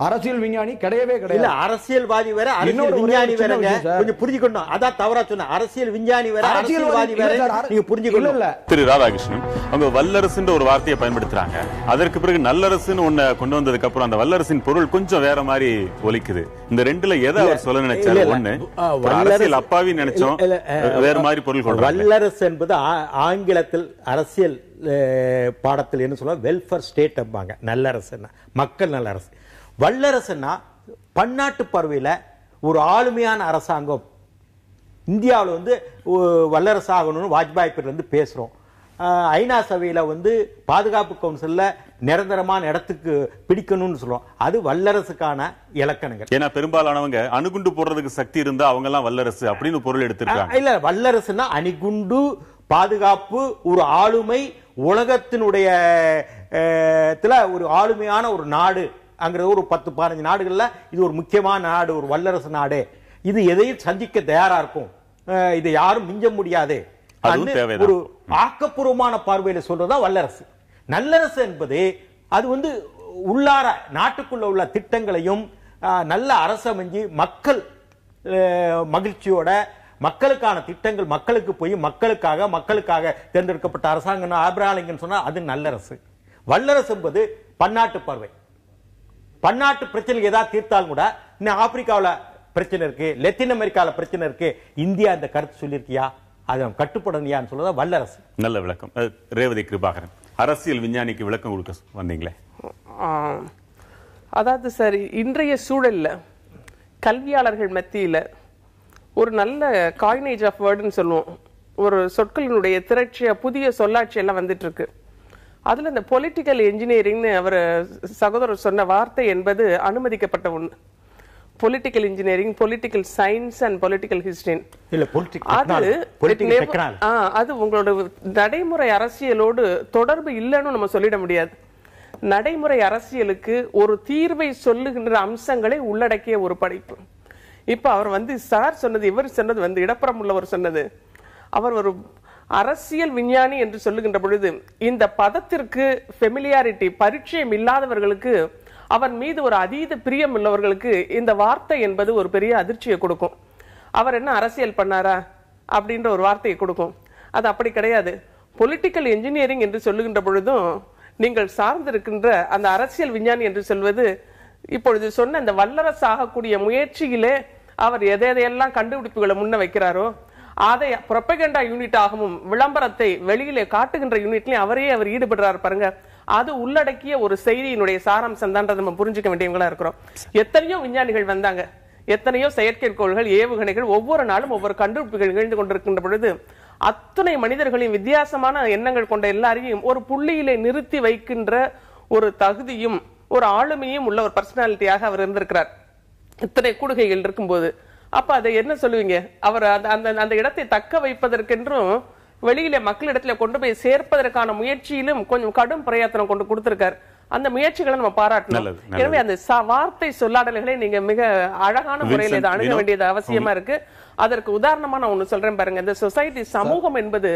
அரசியல் விஞ்ஞானி கிடையவே கிடையாது. அரசியல்வாதி வேற, அரசியல் விஞ்ஞானி வேற. கொஞ்சம் புரிஞ்சுக்கணும். அதான் தவறா சொன்ன. அரசியல் விஞ்ஞானி வேற, அரசியல்வாதி வேற. நீங்க புரிஞ்சுக்கணும். இல்ல திரு ராதாகிருஷ்ணன் அவங்க வல்லரசுன்ற ஒரு வார்த்தையை பயன்படுத்துறாங்க. அதற்கு பிறகு நல்லரசுன்னு ஒண்ணு கொண்டு வந்ததுக்கு அப்புறம் அந்த வல்லரசின் பொருள் கொஞ்சம் வேற மாதிரி ஒலிக்குது. இந்த ரெண்டுல எதை அவர் சொல்ல நினைச்சாரு? ஒண்ணு அரசியல் அப்பாவி நினைச்சோம், வேற மாதிரி பொருள் கொண்டு. வல்லரசு என்பது ஆங்கிலத்தில் அரசியல் பாடத்தில் என்ன சொல்ல, வெல்ஃபேர் ஸ்டேட் அம்பாங்க. நல்லரசுன்னா மக்கள் நல்லரசு. வல்லரசுன்னா பன்னாட்டு பார்வையில் ஒரு ஆளுமையான அரசாங்கம். இந்தியாவில் வந்து வல்லரசு ஆகணும்னு வாஜ்பாய் பேர்ல பேசுறோம். ஐநா சபையில வந்து பாதுகாப்பு கவுன்சில்ல நிரந்தரமான இடத்துக்கு பிடிக்கணும்னு சொல்றோம். அது வல்லரசுக்கான இலக்கணங்கள். ஏன்னா பெரும்பாலானவங்க அணுகுண்டு போடுறதுக்கு சக்தி இருந்தா அவங்க எல்லாம் வல்லரசு அப்படின்னு பொருள் எடுத்திருக்காங்க. இல்ல, வல்லரசுன்னா அணுகுண்டு பாதுகாப்பு, ஒரு ஆளுமை, உலகத்தினுடைய ஒரு ஆளுமையான ஒரு நாடு. அங்க ஒரு 10-15 நாடுகள்ல இது ஒரு முக்கியமான நாடு, ஒரு வல்லரசு நாடு. இது எதையும் சந்திக்க தயாரா இருக்கும், இதை யாரும் மிஞ்ச முடியாது. ஒரு ஆக்கப்பூர்வமான பார்வையில சொல்றதா வல்லரசு. நல்லரசு என்பது அது வந்து உள்ளார நாட்டுக்குள்ள உள்ள திட்டங்களையும் நல்ல அரசமைஞ்சு மக்கள் மகிழ்ச்சியோட மக்களுக்கான திட்டங்கள் மக்களுக்கு போய் மக்களுக்காக தேர்ந்தெடுக்கப்பட்ட அரசாங்கம் ஆப்ரஹாம் சொன்னா அது நல்லரசு. வல்லரசு என்பது பன்னாட்டு பார்வை. பன்னாட்டு பிரச்சனை ஏதாவது தீர்த்தாலும் கூட, இன்னும் ஆப்பிரிக்காவில் பிரச்சனை இருக்கு, லத்தீன் அமெரிக்காவில் பிரச்சனை இருக்கு, இந்தியா இந்த கருத்து சொல்லியிருக்கியா, அதை கட்டுப்படணியான்னு சொல்றதா வல்லரசு. நல்ல விளக்கம். ரேவதி கிருபாகரன், அரசியல் விஞ்ஞானிக்கு விளக்கம் கொடுக்க வந்தீங்களே. அதாவது சார், இன்றைய சூழல்ல கல்வியாளர்கள் மத்தியில் ஒரு நல்ல காயினேஜ் ஆஃப் வேர்டுன்னு சொல்லுவோம், ஒரு சொற்களினுடைய திரட்சியா புதிய சொல்லாட்சி எல்லாம் வந்துட்டு இருக்கு. அதுல இந்த பொலிட்டிக்கல் இன்ஜினியரிங்னு அவர் சகோதரர் சொன்ன வார்த்தை என்பது அனுமதிக்கப்பட்ட ஒண்ணு. Political engineering, political science and political history, அது உங்களோட நடைமுறை அரசியலோடு தொடர்பு இல்லைன்னு நம்ம சொல்லிட முடியாது. நடைமுறை அரசியலுக்கு ஒரு தீர்வை சொல்லுகின்ற அம்சங்களை உள்ளடக்கிய ஒரு படைப்பு. இப்ப அவர் வந்து சார் சொன்னது, இவர் சொன்னது வந்து இடப்புறம் உள்ளவர் சொன்னது, அவர் ஒரு அரசியல் விஞ்ஞானி என்று சொல்லுகின்ற பொழுது இந்த பதத்திற்கு ஃபெமிலியாரிட்டி, பரிச்சயம் இல்லாதவர்களுக்கு, அவர் மீது ஒரு அதீத பிரியம் உள்ளவர்களுக்கு இந்த வார்த்தை என்பது ஒரு பெரிய அதிர்ச்சியை கொடுக்கும். அவர் என்ன அரசியல் பண்ணாரா அப்படின்ற ஒரு வார்த்தையை கொடுக்கும். அது அப்படி கிடையாது. பொலிட்டிக்கல் இன்ஜினியரிங் என்று சொல்லுகின்ற பொழுதும் நீங்கள் சார்ந்திருக்கின்ற அந்த அரசியல் விஞ்ஞானி என்று சொல்வது, இப்பொழுது சொன்ன இந்த வல்லரசு ஆகக்கூடிய முயற்சியிலே அவர் எதையெல்லாம் கண்டுபிடிப்புகளை முன்ன வைக்கிறாரோ அதை புரொபகண்டா யூனிட் ஆகவும் விளம்பரத்தை வெளியிலே காட்டுகின்ற யூனிட்லயும் அவர் ஈடுபடுறாரு பாருங்க. அது உள்ளடக்கிய ஒரு செய்தியினுடைய சாராம்சம் தான் நம்ம புரிஞ்சுக்க வேண்டியவங்களா இருக்கிறோம். எத்தனையோ விஞ்ஞானிகள் வந்தாங்க, எத்தனையோ செயற்கைக்கோள்கள், ஏவுகணைகள், ஒவ்வொரு நாளும் ஒவ்வொரு கண்டுபிடிப்புகள் நிகழ்ந்து கொண்டிருக்கின்ற பொழுது அத்தனை மனிதர்களின் வித்தியாசமான எண்ணங்கள் கொண்ட எல்லாரையும் ஒரு புள்ளியிலே நிறுத்தி வைக்கின்ற ஒரு தகுதியும் ஒரு ஆளுமையும் உள்ள ஒரு பர்சனாலிட்டியாக அவர் இருந்திருக்கிறார். இத்தனை கூடுகைகள் இருக்கும்போது அப்ப அதை என்ன சொல்லுவீங்க? அவர் அந்த இடத்தை தக்க வைப்பதற்கென்றும் வெளியில மக்களிடத்துல கொண்டு போய் சேர்ப்பதற்கான முயற்சியிலும் கொஞ்சம் கடும் பிரயத்தனம் கொண்டு கொடுத்திருக்கார். அந்த முயற்சிகளை நம்ம பாராட்டணும். எனவே அந்த வார்த்தை சொல்லாடல்களை நீங்க மிக அழகான முறையில் இதை அணுக வேண்டியது அவசியமா இருக்கு. அதற்கு உதாரணமா நான் ஒண்ணு சொல்றேன் பாருங்க. இந்த சொசைட்டி, சமூகம் என்பது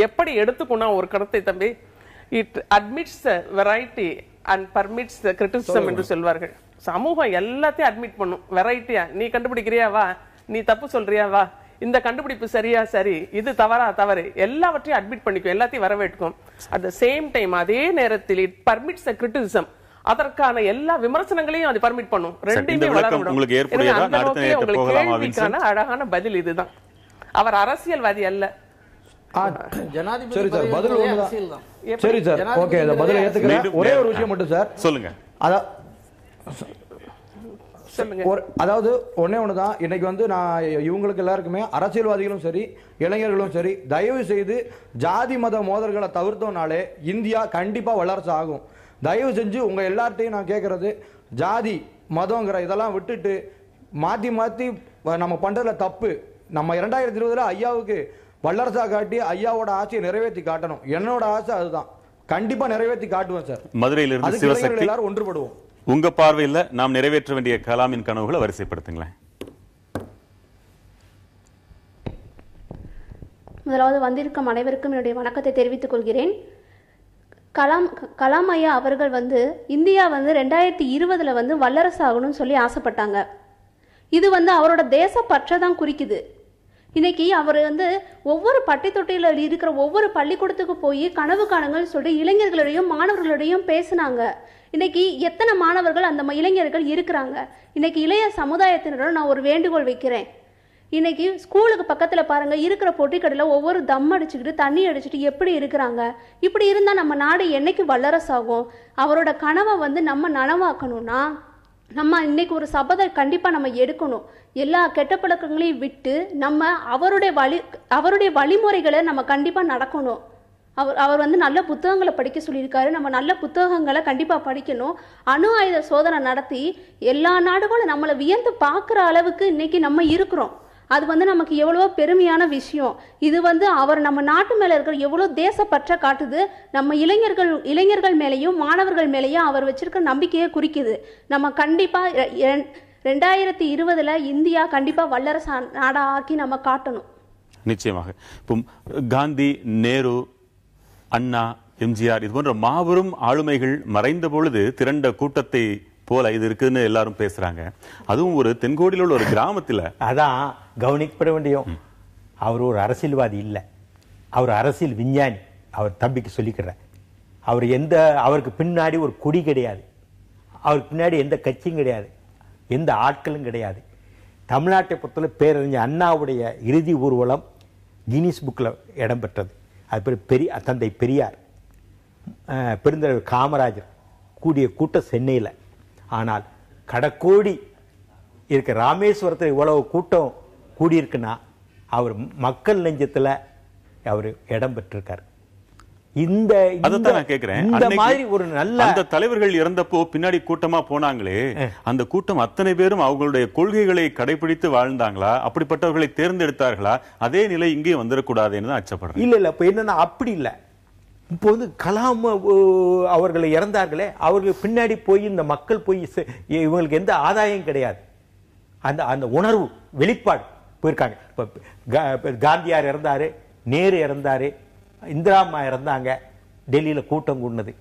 எப்படி எடுத்துக்கணும் ஒரு கருத்தை தம்பி, it admits variety and permits criticism என்று சொல்வார்கள். சமூகம் எல்லாத்தையும் அட்மிட் பண்ணும். வெரைட்டியா, நீ கண்டுபிடிக்கிறியா வா, நீ தப்பு சொல்றியா வா, இந்த கண்டுபிடிப்பு சரியா சரி, இது தவறா தவறு, எல்லாவற்றையும் அட்மிட் பண்ணிக்கும், எல்லாத்தையும் வரவேற்கும். அட் த சேம் டைம் அதே நேரத்தில் இட் பர்மிட்ஸ் கிரிட்டிசிசம், அதற்கான எல்லா விமர்சனங்களையும் அது பர்மிட் பண்ணும். ரெண்டையுமே வளரவிடும். கேள்விக்கான அழகான பதில் இதுதான். அவர் அரசியல்வாதி அல்ல. சரி சார், பதில் ஒண்ணுதான். சரி சார், ஓகே, இந்த பதிலை ஏத்துக்கிறேன். ஒரே ஒரு விஷயம் மட்டும் சார் சொல்லுங்க. அதாவது ஒன்னே ஒண்ணுதான். இன்னைக்கு வந்து நான் இவங்களுக்கு எல்லாருக்குமே, அரசியல்வாதிகளும் சரி இளைஞர்களும் சரி, தயவு செய்து ஜாதி மத மோதல்களை தவிர்த்தோம்னாலே இந்தியா கண்டிப்பா வளர்ச்சி ஆகும். தயவு செஞ்சு உங்க எல்லார்ட்டையும் நான் கேட்கறது, ஜாதி மதங்கிற இதெல்லாம் விட்டுட்டு மாற்றி மாற்றி நம்ம பண்ணுறதுல தப்பு. நம்ம 2020 ஐயாவுக்கு வல்லரசா காட்டி ஐயாவோட ஆசையை நிறைவேற்றி காட்டணும். என்னோட ஆசை அதுதான். கண்டிப்பா நிறைவேற்றி காட்டுவேன் சார். மதுரையிலிருந்து சிவசக்தி, எல்லாரும் ஒன்றுபடுவோம். உங்க பார்வையில் நாம் நிறைவேற்ற வேண்டிய கலாமின் கனவுகளை வரிசைப்படுத்துங்களேன். முதலாவது வந்திருக்கும் அனைவருக்கும் என்னுடைய வணக்கத்தை தெரிவித்துக் கொள்கிறேன். கலாம் ஐயா அவர்கள் இந்தியா 2020 வல்லரசு ஆகணும்னு சொல்லி ஆசைப்பட்டாங்க. இது அவரோட தேசப்பற்றை தான் குறிக்குது. இன்னைக்கு அவர் ஒவ்வொரு பட்டி தொட்டியில் இருக்கிற ஒவ்வொரு பள்ளிக்கூடத்துக்கு போய் கனவு காணுங்கன்னு சொல்லி இளைஞர்களோடையும் மாணவர்களோடையும் பேசினாங்க. இன்னைக்கு எத்தனை மாணவர்கள் அந்த இளைஞர்கள் இருக்கிறாங்க? இன்னைக்கு இளைய சமுதாயத்தினரோட நான் ஒரு வேண்டுகோள் வைக்கிறேன். இன்னைக்கு ஸ்கூலுக்கு பக்கத்தில் பாருங்க, இருக்கிற பொட்டிக்கடையில் ஒவ்வொரு தம் அடிச்சுக்கிட்டு தண்ணி அடிச்சுட்டு எப்படி இருக்கிறாங்க? இப்படி இருந்தால் நம்ம நாடு என்னைக்கு வல்லரசாகும்? அவரோட கனவை நம்ம நனவாக்கணும்னா நம்ம இன்னைக்கு ஒரு சபதம் கண்டிப்பாக நம்ம எடுக்கணும். எல்லா கெட்ட பழக்கங்களையும் விட்டு நம்ம அவருடைய வழிமுறைகளை நம்ம கண்டிப்பாக நடக்கணும். அவர் நல்ல புத்தகங்களை படிக்க சொல்லியிருக்காரு. நம்ம நல்ல புத்தகங்களை கண்டிப்பாக படிக்கணும். அணு ஆயுத சோதனை நடத்தி எல்லா நாடுகளும் நம்மளை வியந்து பார்க்குற அளவுக்கு இன்னைக்கு நம்ம இருக்கிறோம். அது நமக்கு எவ்வளோ பெருமையான விஷயம். இது அவர் நம்ம நாட்டு மேலே இருக்கிற எவ்வளோ தேசப்பற்ற காட்டுது. நம்ம இளைஞர்கள் மேலேயும் மாணவர்கள் மேலேயும் அவர் வச்சிருக்க நம்பிக்கையை குறிக்குது. நம்ம கண்டிப்பாக 2020 இந்தியா கண்டிப்பாக வல்லரசு நாடா ஆக்கி நம்ம காட்டணும். நிச்சயமாக. இப்போ காந்தி, நேரு, அண்ணா, எம்ஜிஆர் இது போன்ற மாபெரும் ஆளுமைகள் மறைந்த பொழுது திரண்ட கூட்டத்தை போல இது இருக்குன்னு எல்லாரும் பேசுறாங்க. அதுவும் ஒரு தென்கோடியில் உள்ள ஒரு கிராமத்தில். அதான் கவனிக்கப்பட வேண்டியும். அவர் ஒரு அரசியல்வாதி இல்லை, அவர் அரசியல் விஞ்ஞானி. அவர் தம்பிக்கு சொல்லிக்கிறேன். அவருக்கு பின்னாடி ஒரு கொடி கிடையாது, அவருக்கு பின்னாடி எந்த கட்சியும் கிடையாது, எந்த ஆட்களும் கிடையாது. தமிழ்நாட்டை பொறுத்தவரை பேரறிஞர் அண்ணாவுடைய இறுதி ஊர்வலம் கின்னீஸ் புக்கில் இடம்பெற்றது. அது தந்தை பெரியார், பெருந்தலைவர் காமராஜர் கூடிய கூட்டம் சென்னையில். ஆனால் கடக்கோடி இருக்க ராமேஸ்வரத்தில் இவ்வளவு கூட்டம் கூடியிருக்குன்னா அவர் மக்கள் நெஞ்சத்தில் அவர் இடம் பெற்றிருக்கார். இந்த மாதிரி ஒரு நல்ல அந்த தலைவர்கள் இறந்தப்போ பின்னாடி கூட்டமா போனாங்களே, அந்த கூட்டம் அத்தனை பேரும் அவங்களுடைய கொள்கைகளை கடைபிடித்து வாழ்ந்தாங்களா? அப்படிப்பட்டவர்களை தேர்ந்தெடுத்தார்களா? அதே நிலை இங்கே வந்துடக்கூடாதுன்னு அச்சப்படுறேன். இல்ல இப்ப என்னன்னா அப்படி இல்லை. இப்போ கலாம் அவர்களை இறந்தார்களே, அவர்கள் பின்னாடி போய் இந்த மக்கள் போய் இவங்களுக்கு எந்த ஆதாயம் கிடையாது. அந்த உணர்வு வெளிப்பாடு போயிருக்காங்க. இப்போ காந்தியார் இறந்தாரு, நேரு இறந்தாரு, இந்திரா அம்மா இறந்தாங்க, டெல்லியில் கூட்டம் கூடினது.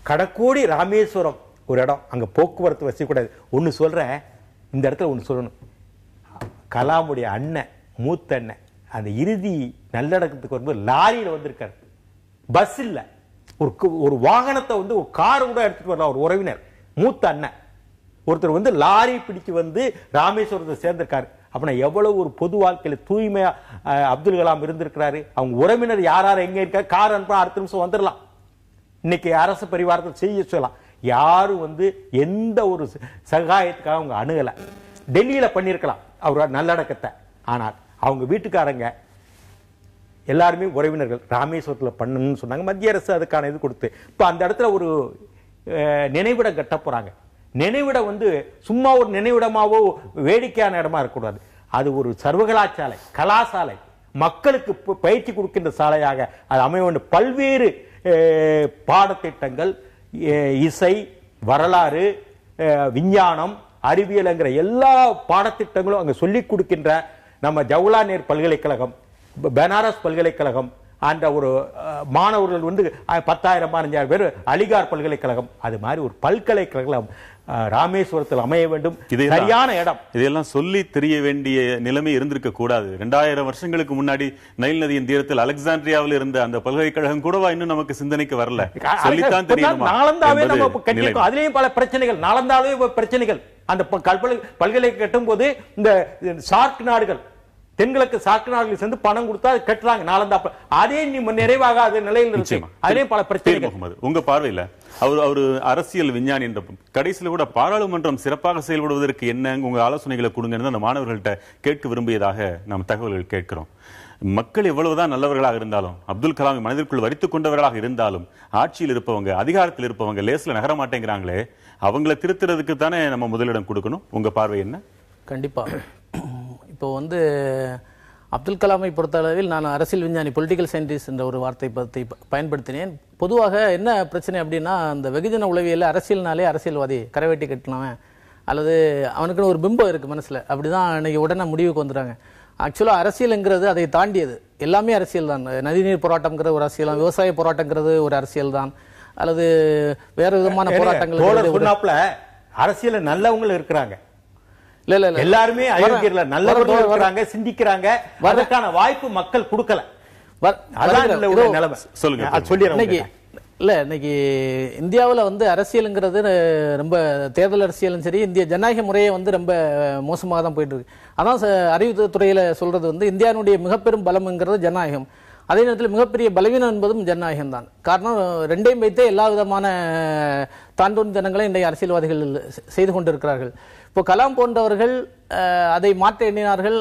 கடக்கோடி ராமேஸ்வரம் ஒரு இடம், அங்கே போக்குவரத்து வசதி கூடாது. ஒன்று சொல்கிறேன், இந்த இடத்துல ஒன்று சொல்லணும். கலாமுடைய அண்ணன், மூத்த அண்ணன், அந்த இறுதி நல்லடக்கத்துக்கு வரும்போது லாரியில் வந்திருக்காரு, பஸ் இல்லை. ஒரு வாகனத்தை ஒரு கார் கூட எடுத்துட்டு வரலாம். ஒரு உறவினர், மூத்த அண்ணன் ஒருத்தர் லாரி பிடிச்சு ராமேஸ்வரத்தை சேர்ந்திருக்காரு. அப்படின்னா எவ்வளவு ஒரு பொது வாழ்க்கையில தூய்மையா அப்துல் கலாம் இருந்திருக்கிறாரு. அவங்க உறவினர் யார் எங்க இருக்காரு, கார் அனுப்பா அடுத்த நிமிஷம் வந்துடலாம். இன்னைக்கு அரசு பரிவாரத்தை செய்ய சொல்லலாம். யாரும் எந்த ஒரு சகாயத்துக்காக அவங்க அணுகல. டெல்லியில பண்ணிருக்கலாம் அவர் நல்லடக்கத்தை. ஆனால் அவங்க வீட்டுக்காரங்க எல்லாருமே உறவினர்கள் ராமேஸ்வரத்தில் பண்ணணும்னு சொன்னாங்க. மத்திய அரசு அதுக்கான இது கொடுத்து இப்போ அந்த இடத்துல ஒரு நினைவிடம் கட்ட போறாங்க. நினைவிடம் சும்மா ஒரு நினைவிடமாவோ வேடிக்கையான இடமா இருக்கக்கூடாது. அது ஒரு சர்வகலாசாலை, கலாசாலை, மக்களுக்கு பயிற்சி கொடுக்கின்ற சாலையாக அது அமைய வேண்டும். பல்வேறு பாடத்திட்டங்கள், இசை, வரலாறு, விஞ்ஞானம், அறிவியல்ங்கிற எல்லா பாடத்திட்டங்களும் அங்கே சொல்லிக் கொடுக்கின்ற நம்ம ஜவஹர்லால் நேரு பல்கலைக்கழகம், பனாரஸ் பல்கலைக்கழகம், அந்த ஒரு மாணவர்கள் 10,000 15,000 பேர் அலிகார் பல்கலைக்கழகம், அது மாதிரி ஒரு பல்கலைக்கழகம் ராமேஸ்வரத்தில் அமைய வேண்டும். சரியான இடம். இதெல்லாம் சொல்லி தெரிய வேண்டிய நிலைமை இருந்திருக்க கூடாது. 2000 வருஷங்களுக்கு முன்னாடி நைல் நதியின் தீரத்தில் அலெக்சாண்ட்ரியாவில் இருந்த அந்த பல்கலைக்கழகம் கூடவா இன்னும் நமக்கு சிந்தனைக்கு வரல? சொல்லித்தான் தெரியும். நாளந்தாவே நம்ம கட்டிருக்கோம். அதுலயும் பல பிரச்சனைகள், நாளந்தாவே பிரச்சனைகள். அந்த பல்கலை கட்டும் போது இந்த சார்க் நாடுகள், தென்கிழக்கு சாக்கு நாடுகள் சேர்ந்து பணம் கொடுத்தா கட்டுறாங்க நாலந்தா. அதே நிறைவாகாத நிலையில் இருக்கு. அதே பல பிரச்சனைகள். உங்க பார்வையில அவர் அரசியல் விஞ்ஞானி என்ற கடைசியில் கூட பாராளுமன்றம் சிறப்பாக செயல்படுவதற்கு என்ன உங்க ஆலோசனைகளை கொடுங்கன்னு அந்த மாணவர்கள்ட்ட கேட்க விரும்பியதாக நாம் தகவல்கள் கேட்கிறோம். மக்கள் எவ்வளவுதான் நல்லவர்களாக இருந்தாலும், அப்துல் கலாம் மனதிற்குள் வரித்துக் கொண்டவர்களாக இருந்தாலும், ஆட்சியில் இருப்பவங்க, அதிகாரத்தில் இருப்பவங்க லேசில் நகர மாட்டேங்கிறாங்களே, அவங்களை திருத்துறதுக்கு தானே நம்ம முதலிடம் கொடுக்கணும். உங்க பார்வை என்ன? கண்டிப்பா. இப்போ வந்து அப்துல் கலாமை பொறுத்தளவில் நான் அரசியல் விஞ்ஞானி, பொலிட்டிக்கல் சயின்டிஸ்ட் என்ற ஒரு வார்த்தை பற்றி பயன்படுத்தினேன். பொதுவாக என்ன பிரச்சனை அப்படின்னா, அந்த வெகுஜன உளவியல் அரசியல்னாலே அரசியல்வாதி கரைவேட்டி கட்டினவன் அல்லது அவனுக்குன்னு ஒரு பிம்பம் இருக்கு மனசுல, அப்படிதான் இன்னைக்கு உடனே முடிவுக்கு வந்துடுறாங்க. ஆக்சுவலா அரசியல்ங்கிறது அதை தாண்டியது, எல்லாமே அரசியல் தான். நதிநீர் போராட்டம்ங்கிறது ஒரு அரசியல் தான், விவசாய போராட்டங்கிறது ஒரு அரசியல் தான், அல்லது வேற விதமான போராட்டங்கள். அரசியல் நல்லவங்க இருக்கிறாங்க, இல்ல இல்ல இல்ல எல்லாருமே அயோக்கியர்கள நல்லவர்கள் இருக்காங்க, சிந்திக்கிறாங்க, அதற்கான வாய்ப்பு மக்கள் கொடுக்கல. இன்னைக்கு இந்தியாவில் வந்து அரசியலுங்கிறது ரொம்ப தேர்தல் அரசியலும் சரி, இந்திய ஜனநாயக முறையை வந்து ரொம்ப மோசமாக தான் போயிட்டு இருக்கு. அதான் அறிவுத்துறையில சொல்றது வந்து இந்தியாவுடைய மிகப்பெரும் பலம்ங்கிறது ஜனநாயகம், அதே நேரத்தில் மிகப்பெரிய பலவீனம் என்பதும் ஜனநாயகம் தான். காரணம் ரெண்டையும் வைத்தே எல்லா விதமான தாண்டோன்தனங்களை இன்றைய அரசியல்வாதிகள் செய்து கொண்டிருக்கிறார்கள். இப்போ கலாம் போன்றவர்கள் அதை மாற்ற எண்ணினார்கள்.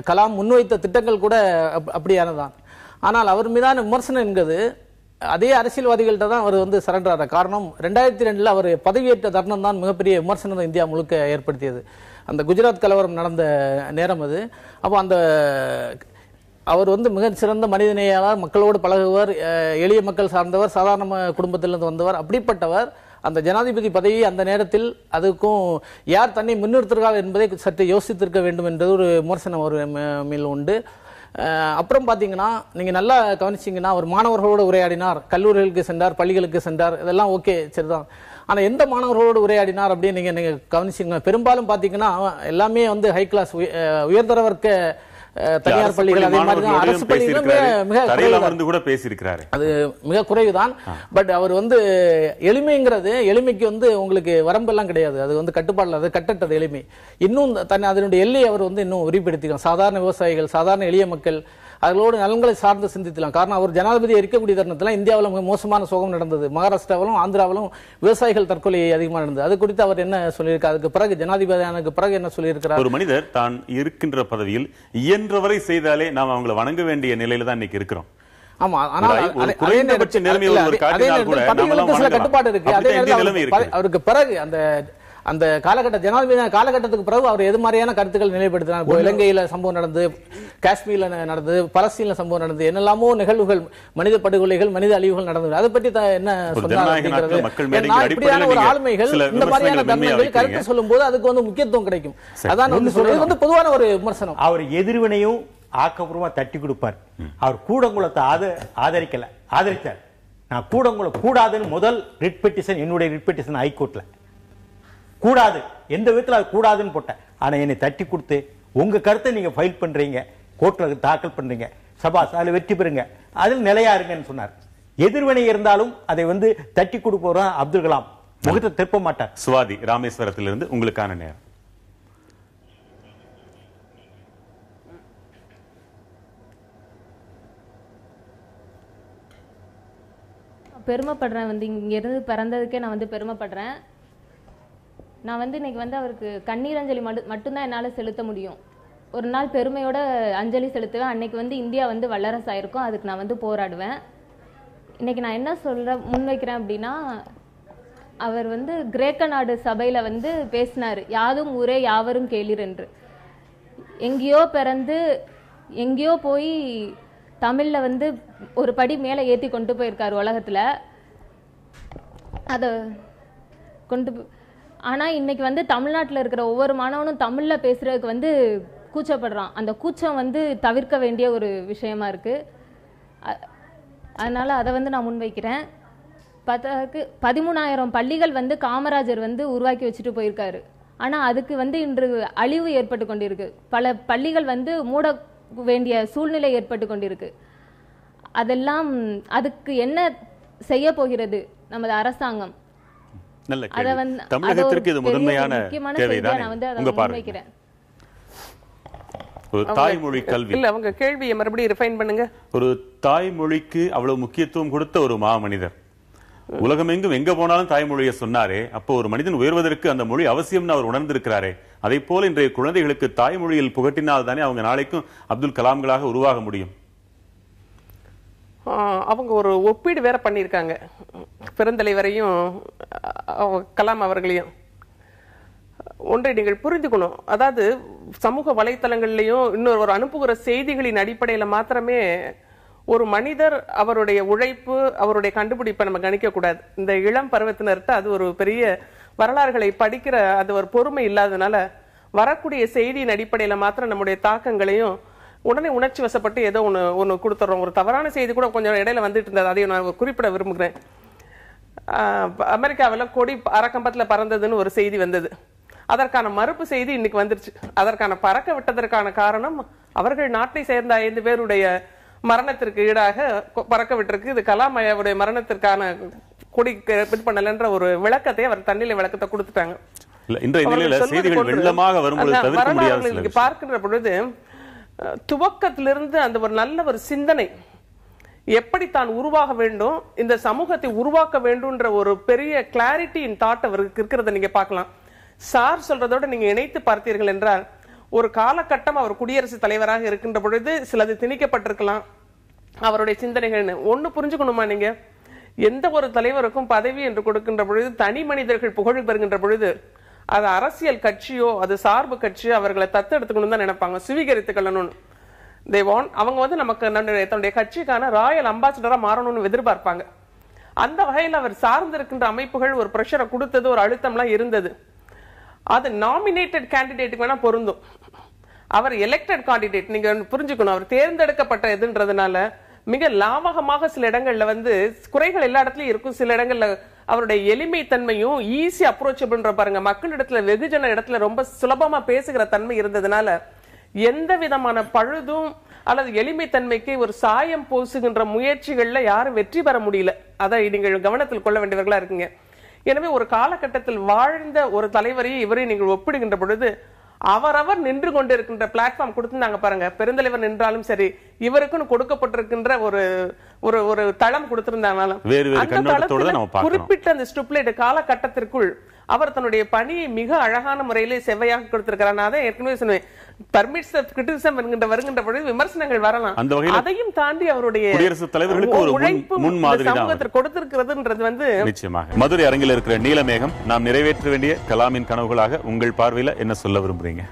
கலாம் முன்வைத்த திட்டங்கள் கூட அப்படியானதான். ஆனால் அவர் மீதான விமர்சனம் என்கிறது அதே அரசியல்வாதிகள்கிட்ட தான் அவர் வந்து சரண்டர் ஆகிறார். காரணம் 2002 அவர் பதவியேற்ற தருணம் தான் மிகப்பெரிய விமர்சனம் இந்தியா முழுக்க ஏற்படுத்தியது. அந்த குஜராத் கலவரம் நடந்த நேரம் அது. அப்போ அந்த அவர் வந்து மிக சிறந்த மனிதநேயாளர், மக்களோடு பழகுவர், எளிய மக்கள் சார்ந்தவர், சாதாரண குடும்பத்திலிருந்து வந்தவர். அப்படிப்பட்டவர் அந்த ஜனாதிபதி பதவி அந்த நேரத்தில் அதுக்கும் யார் தன்னை முன்னிறுத்துகிறார் என்பதை சற்று யோசித்திருக்க வேண்டும் என்பது ஒரு விமர்சனம் ஒரு மேல் உண்டு. அப்புறம் பார்த்தீங்கன்னா நீங்கள் நல்லா கவனிச்சிங்கன்னா, அவர் மாணவர்களோடு உரையாடினார், கல்லூரிகளுக்கு சென்றார், பள்ளிகளுக்கு சென்றார், இதெல்லாம் ஓகே சரிதான். ஆனால் எந்த மாணவர்களோடு உரையாடினார் அப்படின்னு நீங்கள் கவனிச்சிங்க, பெரும்பாலும் பார்த்தீங்கன்னா எல்லாமே வந்து ஹை கிளாஸ் உயர்தர வர்க்க தனியார் பள்ளிகள், அதே மாதிரி தான் அரசு பள்ளிகளும் அது மிக குறைவுதான். பட் அவர் வந்து எளிமைங்கிறது, எளிமைக்கு வந்து உங்களுக்கு வரம்பெல்லாம் கிடையாது, அது வந்து கட்டுப்பாடுல, அது கட்டட்டது எளிமை. இன்னும் அதனுடைய எல்லையை அவர் வந்து இன்னும் உறுதிப்படுத்திக்கலாம். சாதாரண விவசாயிகள், சாதாரண எளிய மக்கள், அவர்களோடு நலன்களை சார்ந்து சிந்திக்கலாம். காரணம் அவர் ஜனாதிபதி இருக்கக்கூடிய தருணத்தில் இந்தியாவில் மிக மோசமான சோகம் நடந்தது. மகாராஷ்டிராவிலும் ஆந்திராவிலும் விவசாயிகள் தற்கொலை அதிகமாக நடந்தது. அது குறித்து அவர் என்ன சொல்லியிருக்கார், அதுக்கு பிறகு ஜனாதிபதியானதுக்கு பிறகு என்ன சொல்லியிருக்கிறார்? ஒரு மனிதர் தான் இருக்கின்ற பதவியில் இயன்றவரை செய்தாலே நாம் அவங்களை வணங்க வேண்டிய நிலையில தான் இன்னைக்கு இருக்கிறோம். ஆமா, ஆனால் கட்டுப்பாடு இருக்கு. அதே நேரத்தில் அவருக்கு பிறகு அந்த காலகட்ட ஜனாதிபதி காலகட்டத்துக்கு பிறகு அவர் எது மாதிரியான கருத்துக்கள் நிலைப்படுத்தினார். இலங்கையில சம்பவம் நடந்தது, காஷ்மீர்ல நடந்தது, பலஸ்தீன்ல சம்பவம் நடந்தது, என்னெல்லாமோ நிகழ்வுகள், மனித படுகொலைகள், மனித அழிவுகள் நடந்தது. அதை பற்றி என்ன சொன்னார்? இப்படியான ஒரு ஆளுமைகள் இந்த மாதிரியான தர்மங்கள் கருத்து சொல்லும் போது அதுக்கு வந்து முக்கியத்துவம் கிடைக்கும். அதான் வந்து பொதுவான ஒரு விமர்சனம். அவர் எதிர்வினையும் ஆக்கப்பூர்வமா தட்டி கொடுப்பார். அவர் கூடங்குளத்தை ஆதரிச்சார். நான் கூடங்குளம் கூடாதுன்னு முதல் ரிட் பெட்டிஷன், என்னுடைய ரிட் பெட்டிஷன் ஹைகோர்ட்ல கூடாது, எந்த விதத்தில் அது கூடாதுன்னு போட்டேன். ஆனா என்னை தட்டி கொடுத்து உங்க கருத்தை நீங்க ஃபைல் பண்றீங்க, கோர்ட்ல தாக்கல் பண்றீங்க, சபாஸ் அதுல வெற்றி பெறுங்க, அதில் நிலையா இருங்கன்னு சொன்னார். எதிர்வினை இருந்தாலும் அதை வந்து தட்டி கொடுப்பவரும் அப்துல் கலாம் முகத்தை திருப்ப மாட்டார். சுவாதி, ராமேஸ்வரத்திலிருந்து உங்களுக்கான நேரம். பெருமைப்படுறேன், வந்து இங்கிருந்து பிறந்ததுக்கே நான் வந்து பெருமைப்படுறேன். நான் வந்து இன்னைக்கு வந்து அவருக்கு கண்ணீர் அஞ்சலி மட்டும்தான் என்னால் செலுத்த முடியும். ஒரு நாள் பெருமையோட அஞ்சலி செலுத்துவேன். அன்னைக்கு வந்து இந்தியா வந்து வல்லரசு ஆயிருக்கும், அதுக்கு நான் வந்து போராடுவேன். இன்னைக்கு நான் என்ன முன்வைக்கிறேன் அப்படின்னா, அவர் வந்து கிரேக்க நாடு சபையில் வந்து பேசினார், யாதும் ஊரே யாவரும் கேளீர் என்று. எங்கேயோ பிறந்து எங்கேயோ போய் தமிழில் வந்து ஒரு படி மேலே ஏற்றி கொண்டு போயிருக்காரு உலகத்தில். அதை கொண்டு ஆனால் இன்னைக்கு வந்து தமிழ்நாட்டில் இருக்கிற ஒவ்வொரு மாணவனும் தமிழில் பேசுறதுக்கு வந்து கூச்சப்படுறான். அந்த கூச்சம் வந்து தவிர்க்க வேண்டிய ஒரு விஷயமா இருக்கு. அதனால அதை வந்து நான் முன்வைக்கிறேன். 13,000 பள்ளிகள் வந்து காமராஜர் வந்து உருவாக்கி வச்சுட்டு போயிருக்காரு. ஆனால் அதுக்கு வந்து இன்று அழிவு ஏற்பட்டு கொண்டிருக்கு. பல பள்ளிகள் வந்து மூட வேண்டிய சூழ்நிலை ஏற்பட்டு கொண்டிருக்கு. அதெல்லாம் அதுக்கு என்ன செய்ய போகிறது நமது அரசாங்கம்? தமிழகத்திற்கு இது முதன்மையான தேவைதான். உங்க பார்வை ஒரு தாய்மொழி கல்வி இல்ல, அவங்க கேள்வியை மறுபடியும் ரிஃபைன் பண்ணுங்க. ஒரு தாய்மொழிக்கு அவ்வளவு முக்கியத்துவம் கொடுத்த ஒரு மாமனிதர், உலகமெங்கும் எங்க போனாலும் தாய்மொழியை சொன்னாரே. அப்போ ஒரு மனிதன் உயர்வதற்கு அந்த மொழி அவசியம்னு அவர் உணர்ந்திருக்கிறாரே. அதை போல இன்றைய குழந்தைகளுக்கு தாய்மொழியில் புகட்டினால் தானே அவங்க நாளைக்கும் அப்துல் கலாம்களாக உருவாக முடியும். அவங்க ஒரு ஒப்பீடு வேற பண்ணியிருக்காங்க, பெருந்தலைவரையும் கலாம் அவர்களையும். ஒன்றை நீங்கள் புரிந்துக்கணும். அதாவது சமூக வலைத்தளங்கள்லயும் இன்னொரு அனுப்புகிற செய்திகளின் அடிப்படையில மாத்திரமே ஒரு மனிதர் அவருடைய உழைப்பு, அவருடைய கண்டுபிடிப்பை நம்ம கணிக்க கூடாது. இந்த இளம் பருவத்தினர்கிட்ட அது ஒரு பெரிய வரலாறுகளை படிக்கிற அது ஒரு பொறுமை இல்லாததுனால வரக்கூடிய செய்தியின் அடிப்படையில மாத்திரம் நம்முடைய தாக்கங்களையும் உடனே உணர்ச்சி வசப்பட்டு ஏதோ ஒன்று கொடுத்துட்றோம். ஒரு தவறான செய்தி கூட கொஞ்சம் இடையில வந்துட்டு இருந்தது, அதையும் நான் குறிப்பிட விரும்புகிறேன். அமெரிக்காவில் கொடி அரைக்கம்பத்தில் பறந்ததுன்னு ஒரு செய்தி வந்தது. அதற்கான மறுப்பு செய்தி இன்னைக்கு வந்துருச்சு. அதற்கான பறக்க விட்டதற்கான காரணம் அவர்கள் நாட்டை சேர்ந்த 5 பேருடைய மரணத்திற்கு ஈடாக பறக்க விட்டிருக்கு. இது கலாம் ஐயாவுடைய மரணத்திற்கான கொடி இது பண்ணலன்ற ஒரு விளக்கத்தை அவர் தண்ணில விளக்கத்தை கொடுத்துட்டாங்க. பார்க்கின்ற பொழுது துவக்கத்திலிருந்து அந்த ஒரு நல்ல ஒரு சிந்தனை எப்படி தான் உருவாக வேண்டும், இந்த சமூகத்தை உருவாக்க வேண்டும்ன்ற ஒரு பெரிய கிளாரிட்டி இன் தாட் அவருக்கு இருக்கிறத நீங்க பார்க்கலாம். சார் சொல்றதோட நீங்க இணைத்து பார்த்தீர்கள் என்றால் ஒரு காலகட்டம் அவர் குடியரசுத் தலைவராக இருக்கின்ற பொழுது சிலது திணிக்கப்பட்டிருக்கலாம் அவருடைய சிந்தனைகள்னு. ஒண்ணு புரிஞ்சுக்கணுமா, நீங்க எந்த ஒரு தலைவருக்கும் பதவி என்று கொடுக்கின்ற பொழுது தனி மனிதர்கள் புகழ் பெறுகின்ற பொழுது அது அரசியல் கட்சியோ அது சார்பு கட்சியோ அவர்களை தத்தெடுத்துக்கணும் தான் நினைப்பாங்க, சுவீகரித்துக்கொள்ளணும்னு. அவங்க வந்து நமக்கு தன்னுடைய கட்சிக்கான ராயல் அம்பாசிடரா மாறணும்னு எதிர்பார்ப்பாங்க. அந்த வகையில் அவர் சார்ந்திருக்கின்ற அமைப்புகள் ஒரு பிரஷரை கொடுத்தது, ஒரு அழுத்தம்லாம் இருந்தது. அது நாமினேட்டட் கேண்டிடேட்டுக்கு வேணா பொருந்தும். அவர் எலெக்டட் கேண்டிடேட், நீங்க புரிஞ்சுக்கணும். அவர் தேர்ந்தெடுக்கப்பட்ட எதுன்றதுனால மிக லாபகமாக சில இடங்கள்ல வந்து குறைகள் எல்லா இடத்துலயும் இருக்கும். சில இடங்கள்ல அவருடைய எளிமை தன்மையும் ஈஸி அப்ரோச்சபிள்ன்ற பாருங்க, மக்களிடத்துல வெகுஜன இடத்துல ரொம்ப சுலபமா பேசுகிற தன்மை இருந்ததுனால எந்த விதமான பழுதும் அல்லது எளிமை தன்மைக்கு ஒரு சாயம் பூசுகின்ற முயற்சிகள்ல யாரும் வெற்றி பெற முடியல. அதை நீங்கள் கவனத்தில் கொள்ள வேண்டியவர்களா இருக்கீங்க. எனவே ஒரு காலகட்டத்தில் வாழ்ந்த ஒரு தலைவரையும் இவரையும் நீங்கள் ஒப்பிடுகின்ற பொழுது அவரவர் நின்று கொண்டிருக்கின்ற பிளாட்ஃபார்ம் கொடுத்திருந்தாங்க பாருங்க. பெருந்தலைவர் நின்றாலும் சரி, இவருக்குன்னு கொடுக்கப்பட்டிருக்கின்ற ஒரு ஒரு ஒரு தளம் கொடுத்திருந்தாலும் குறிப்பிட்ட அந்த ஸ்டூப்லைட் காலகட்டத்திற்குள் அவர் தன்னுடைய பணியை மிக அழகான முறையிலே செவ்வையாக கொடுத்திருக்கிறார். நான் தான் ஏற்கனவே சொன்னேன், பர்மிட்ஸ் கிரிட்டிசிசம் வருகின்ற பொழுது விமர்சனங்கள் வரலாம். அதையும் தாண்டி அவருடைய குடியரசுத் தலைவர்களுக்கு ஒரு முன்மாதிரி சமூகத்திற்கு கொடுத்திருக்கிறதுன்றது வந்து நிச்சயமாக. மதுரை அரங்கில் இருக்கிற நீலமேகம், நாம் நிறைவேற்ற வேண்டிய கலாமின் கனவுகளாக உங்கள் பார்வையில என்ன சொல்ல விரும்புறீங்க?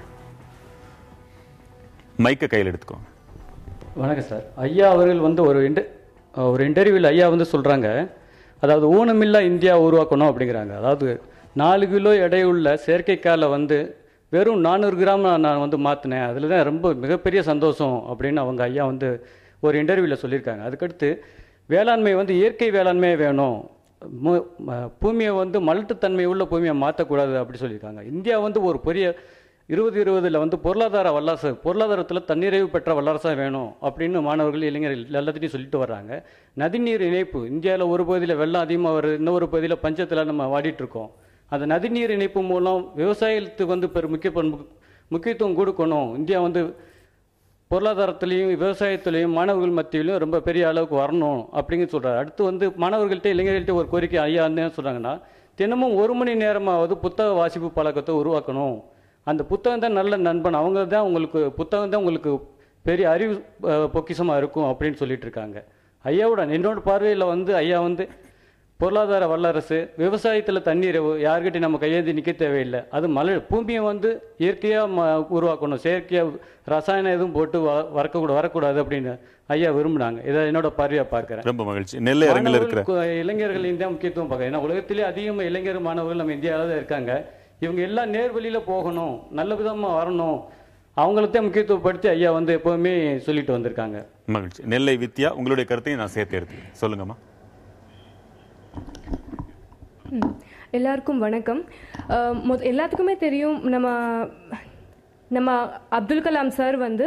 மைக்க கையில் எடுத்துக்கோங்க. வணக்கம் சார். ஐயா அவர்கள் வந்து ஒரு இன்டர்வியூவில் ஐயா வந்து சொல்றாங்க, அதாவது ஊனமில்லா இந்தியா உருவாக்கணும் அப்படிங்கிறாங்க. அதாவது 4 கிலோ எடையுள்ள செயற்கைக்கால வந்து வெறும் 400 கிராம் நான் வந்து மாற்றினேன், அதில் தான் ரொம்ப மிகப்பெரிய சந்தோஷம் அப்படின்னு அவங்க ஐயா வந்து ஒரு இன்டர்வியூவில் சொல்லியிருக்காங்க. அதுக்கடுத்து வேளாண்மை வந்து இயற்கை வேளாண்மையே வேணும், பூமியை வந்து மலட்டுத்தன்மை உள்ள பூமியை மாற்றக்கூடாது அப்படி சொல்லியிருக்காங்க. இந்தியா வந்து ஒரு பெரிய 2020 வந்து பொருளாதார வல்லரசு, பொருளாதாரத்தில் தன்னிறைவு பெற்ற வல்லரசாக வேணும் அப்படின்னு மாணவர்கள் இளைஞர்கள் எல்லாத்தையும் சொல்லிட்டு வர்றாங்க. நதிநீர் இணைப்பு, இந்தியாவில் ஒரு பகுதியில் வெள்ளம் அதிகமாக வருது, இன்னொரு பகுதியில் பஞ்சத்தில் நம்ம வாடிட்டு இருக்கோம். அந்த நதிநீர் இணைப்பு மூலம் விவசாயத்துக்கு வந்து முக்கியத்துவம் கொடுக்கணும். இந்தியா வந்து பொருளாதாரத்திலையும் விவசாயத்திலையும் மாணவர்கள் மத்தியிலையும் ரொம்ப பெரிய அளவுக்கு வரணும் அப்படிங்கிற சொல்கிறார். அடுத்து வந்து மாணவர்கள்ட்ட இளைஞர்கள்ட்ட ஒரு கோரிக்கை ஐயா வந்து என்ன சொல்கிறாங்கன்னா, தினமும் 1 மணி நேரமாவது புத்தக வாசிப்பு பழக்கத்தை உருவாக்கணும். அந்த புத்தகம் தான் நல்ல நண்பன், அவங்க தான் புத்தகம் தான் உங்களுக்கு பெரிய அறிவு பொக்கிஷமாக இருக்கும் அப்படின்னு சொல்லிட்டு இருக்காங்க. ஐயாவோட என்னோட பார்வையில் வந்து ஐயா வந்து பொருளாதார வல்லரசு, விவசாயத்தில் தண்ணீரை யார்கிட்ட நம்ம கையேந்தி நிற்க தேவையில்லை, அது பூமியை வந்து இயற்கையாக உருவாக்கணும், செயற்கையாக ரசாயனம் எதுவும் போட்டு வரக்கூடாது அப்படின்னு ஐயா விரும்பினாங்க. இதை என்னோட பார்வையாக பார்க்குறேன். ரொம்ப மகிழ்ச்சி. நெல்லை அரங்கில் இருக்கிற இளைஞர்கள் தான் முக்கியத்துவம் பார்க்குறேன். ஏன்னா உலகத்திலே அதிகமாக இளைஞர் மாணவர்கள் நம்ம இந்தியாவில் தான் இருக்காங்க. இவங்க எல்லாம் நேர்வழியில் போகணும், நல்ல விதமாக வரணும், அவங்கள்தான் முக்கியத்துவப்படுத்தி ஐயா வந்து எப்போவுமே சொல்லிட்டு வந்திருக்காங்க. மகிழ்ச்சி. நெல்லை வித்யா, உங்களுடைய கருத்தையும் நான் சேர்த்து எடுத்து சொல்லுங்கம்மா. எல்லாருக்கும் வணக்கம். எல்லாத்துக்குமே தெரியும், நம்ம அப்துல் கலாம் சார் வந்து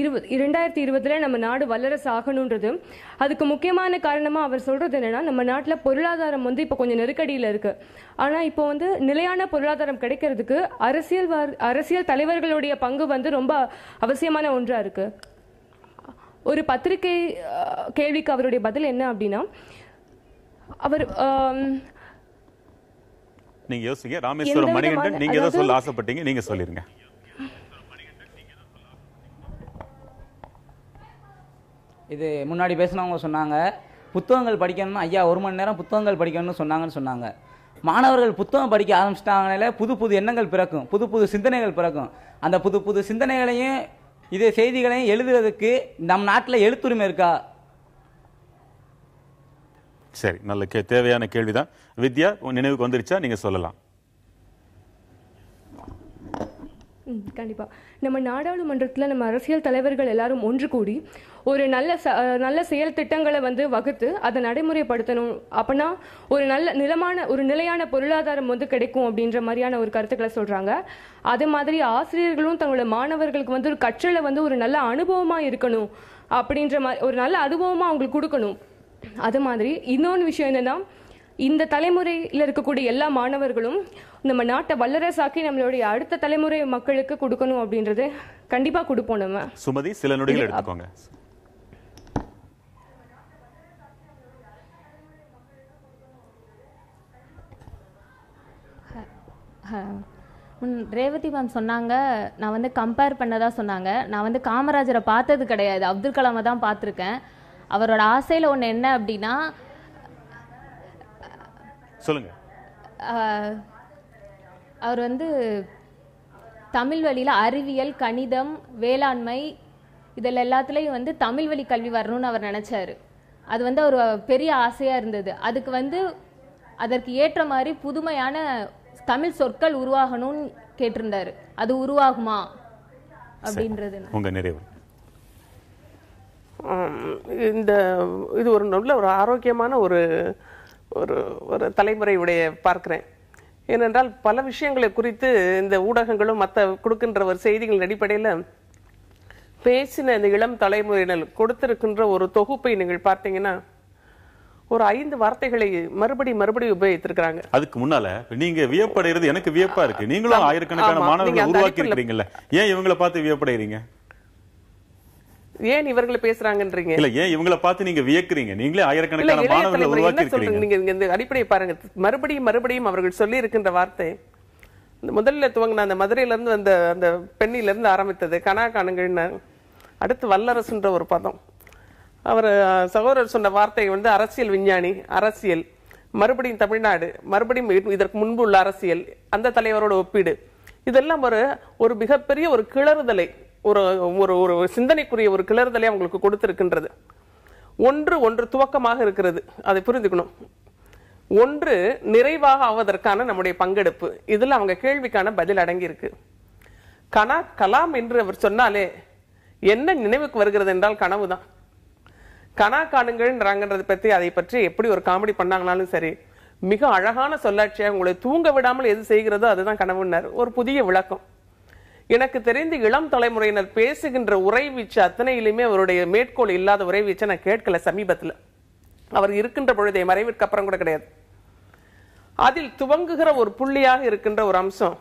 2020 நம்ம நாடு வல்லரசு ஆகணுன்றது. அதுக்கு முக்கியமான காரணமாக அவர் சொல்கிறது என்னென்னா, நம்ம நாட்டில் பொருளாதாரம் வந்து இப்போ கொஞ்சம் நெருக்கடியில் இருக்குது. ஆனால் இப்போ வந்து நிலையான பொருளாதாரம் கிடைக்கிறதுக்கு அரசியல் தலைவர்களுடைய பங்கு வந்து ரொம்ப அவசியமான ஒன்றாக இருக்குது. ஒரு பத்திரிகை கேள்விக்கு அவருடைய பதில் என்ன அப்படின்னா, அவர் நீங்க யோசிங்க. ராமேஸ்வரம் மணிகண்டன், நீங்க ஏதோ சொல்ல ஆசைப்பட்டீங்க, நீங்க சொல்லிருங்க. இது முன்னாடி பேசினவங்க சொன்னாங்க, புத்தகங்கள் படிக்கணும்னு ஐயா 1 மணி நேரம் புத்தகங்கள் படிக்கணும்னு சொன்னாங்க. மாணவர்கள் புத்தகம் படிக்க ஆரம்பிச்சிட்டாங்கனால புது புது எண்ணங்கள் பிறக்கும், புது புது சிந்தனைகள் பிறக்கும். அந்த புது புது சிந்தனைகளையும் இதே செய்திகளையும் எழுதுறதுக்கு நம் நாட்டில் எழுத்துரிமை இருக்கா? சரி, நல்ல தேவையான கேள்விதான். வித்யா, உங்க நினைவுக்கு வந்துருச்சா? நீங்க சொல்லலாம். கண்டிப்பா. நம்ம நாடாளுமன்றத்தில் நம்ம அரசியல் தலைவர்கள் எல்லாரும் ஒன்று கூடி ஒரு நல்ல செயல் திட்டங்களை வந்து வகுத்து அதை நடைமுறைப்படுத்தணும். அப்படின்னா ஒரு நிலையான பொருளாதாரம் வந்து கிடைக்கும் அப்படின்ற மாதிரியான ஒரு கருத்துக்களை சொல்றாங்க. அதே மாதிரி ஆசிரியர்களும் தங்களோட மாணவர்களுக்கு வந்து ஒரு கற்றலை வந்து ஒரு நல்ல அனுபவமா இருக்கணும் அப்படின்ற மாதிரி ஒரு நல்ல அனுபவமா அவங்களுக்கு கொடுக்கணும். அது மாதிரி இன்னொன்று விஷயம் என்னன்னா, இந்த தலைமுறையில் இருக்கக்கூடிய எல்லா மாணவர்களும் நம்ம நாட்டை வல்லரசாக்கி நம்மளுடைய அடுத்த தலைமுறை மக்களுக்கு கொடுக்கணும் அப்படின்றது கண்டிப்பா கொடுப்போம். நம்ம சுமதி, சில நொடிகள் எடுத்துக்கோங்க. ரேவதி மேம் சொன்னாங்க, நான் வந்து கம்பேர் பண்ணதா சொன்னாங்க. நான் வந்து காமராஜரை பார்த்தது கிடையாது, அப்துல் கலாமை தான் பார்த்துருக்கேன். அவரோட ஆசையில் ஒன்று என்ன அப்படின்னா, சொல்லுங்க, அவர் வந்து தமிழ் வழியில் அறிவியல், கணிதம், வேளாண்மை இதில் எல்லாத்துலேயும் வந்து தமிழ் வழி கல்வி வரணும்னு அவர் நினச்சாரு. அது வந்து ஒரு பெரிய ஆசையாக இருந்தது. அதுக்கு வந்து அதற்கு ஏற்ற மாதிரி புதுமையான தமிழ் சொற்கள் உருவாகணும்னு கேட்டிருந்தாரு. அது உருவாகுமா அப்படின்றது உங்க நிறைவு. இது ஒரு நல்ல ஒரு ஆரோக்கியமான ஒரு ஒரு தலைமுறையுடைய பார்க்கிறேன். ஏனென்றால் பல விஷயங்களை குறித்து இந்த ஊடகங்களும் மற்ற கொடுக்கின்ற ஒரு செய்திகளின் அடிப்படையில் பேசின இந்த இளம் தலைமுறையினர் கொடுத்திருக்கின்ற ஒரு தொகுப்பை நீங்கள் பார்த்தீங்கன்னா ஒரு 5 வார்த்தைகளை மறுபடி உபயோகித்திருக்கிறாங்க. அதுக்கு முன்னால நீங்க வியப்படைகிறது எனக்கு வியப்பா இருக்கு. நீங்களும் ஆயிரக்கணக்கான மாணவர்களை உருவாக்கி இருக்கீங்கல்ல, ஏன் இவங்களை பார்த்து வியப்படைறீங்க? ஏன் இவர்களை பேசுறாங்கன்றீங்க? இல்ல, ஏன் இவங்களை பார்த்து நீங்க வியக்குறீங்க? நீங்களே ஆயிரக்கணக்கான மாணவர்களை உருவாக்கி இருக்கீங்க. நீங்க இந்த அடிப்படையை பாருங்க. மறுபடியும் அவர்கள் சொல்லி இருக்கின்ற வார்த்தை, முதல்ல துவங்கின அந்த மதுரையில இருந்து வந்த அந்த பெண்ணில இருந்து ஆரம்பித்தது கனா காணுங்கள்னு, அடுத்து வல்லரசுன்ற ஒரு பதம். அவர் சகோதரர் சொன்ன வார்த்தை வந்து அரசியல் விஞ்ஞானி, அரசியல், மறுபடியும் தமிழ்நாடு, மறுபடியும் இதற்கு முன்பு உள்ள அரசியல், அந்த தலைவரோட ஒப்பீடு, இதெல்லாம் ஒரு மிகப்பெரிய ஒரு கிளறுதலை, ஒரு ஒரு சிந்தனைக்குரிய ஒரு கிளறுதலை அவங்களுக்கு கொடுத்திருக்கின்றது. ஒன்று துவக்கமாக இருக்கிறது, அதை புரிந்துக்கணும். ஒன்று நிறைவாக ஆவதற்கான நம்முடைய பங்கெடுப்பு, இதுல அவங்க கேள்விக்கான பதில் அடங்கி இருக்கு. கலாம் என்று அவர் சொன்னாலே என்ன நினைவுக்கு வருகிறது என்றால் கனவுதான். கனா காணுங்கள்ன்றாங்கன்றதை பற்றி அதை பற்றி எப்படி ஒரு காமெடி பண்ணாங்கனாலும் சரி, மிக அழகான சொல்லாட்சியாக உங்களை தூங்க விடாமல் எது செய்கிறதோ அதுதான் கனவுன்னார். ஒரு புதிய விளக்கம். எனக்கு தெரிந்து இளம் தலைமுறையினர் பேசுகின்ற உரைவீச்சு அத்தனையிலுமே அவருடைய மேற்கோள் இல்லாத உரைவீச்சை நான் கேட்கல சமீபத்தில். அவர் இருக்கின்ற பொழுதே, மறைவிற்கு அப்புறம் கூட கிடையாது. அதில் துவங்குகிற ஒரு புள்ளியாக இருக்கின்ற ஒரு அம்சம்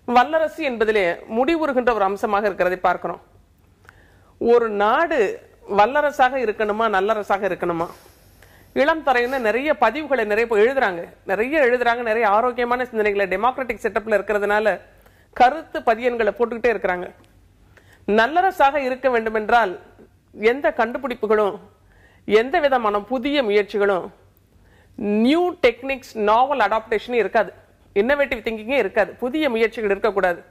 வல்லரசு என்பதிலே முடிவுறுகின்ற ஒரு அம்சமாக இருக்கிறதை பார்க்கிறோம். ஒரு நாடு வல்லரசாக இருக்கணுமா நல்லரசாக இருக்கணுமா? இளம் தலையினர் நிறைய பதிவுகளை எழுதுறாங்க, நிறைய ஆரோக்கியமான சிந்தனைகளை டெமோக்ராட்டிக் செட்டப்ல இருக்கிறதுனால கருத்து பதியன்களை போட்டுக்கிட்டே இருக்கிறாங்க. நல்லரசாக இருக்க வேண்டும் என்றால் எந்த கண்டுபிடிப்புகளும், எந்த விதமான புதிய முயற்சிகளும், நியூ டெக்னிக்ஸ், நாவல் அடாப்டேஷன் இருக்காது, இன்னோவேட்டிவ் திங்கிங்கே இருக்காது, புதிய முயற்சிகள் இருக்கக்கூடாது.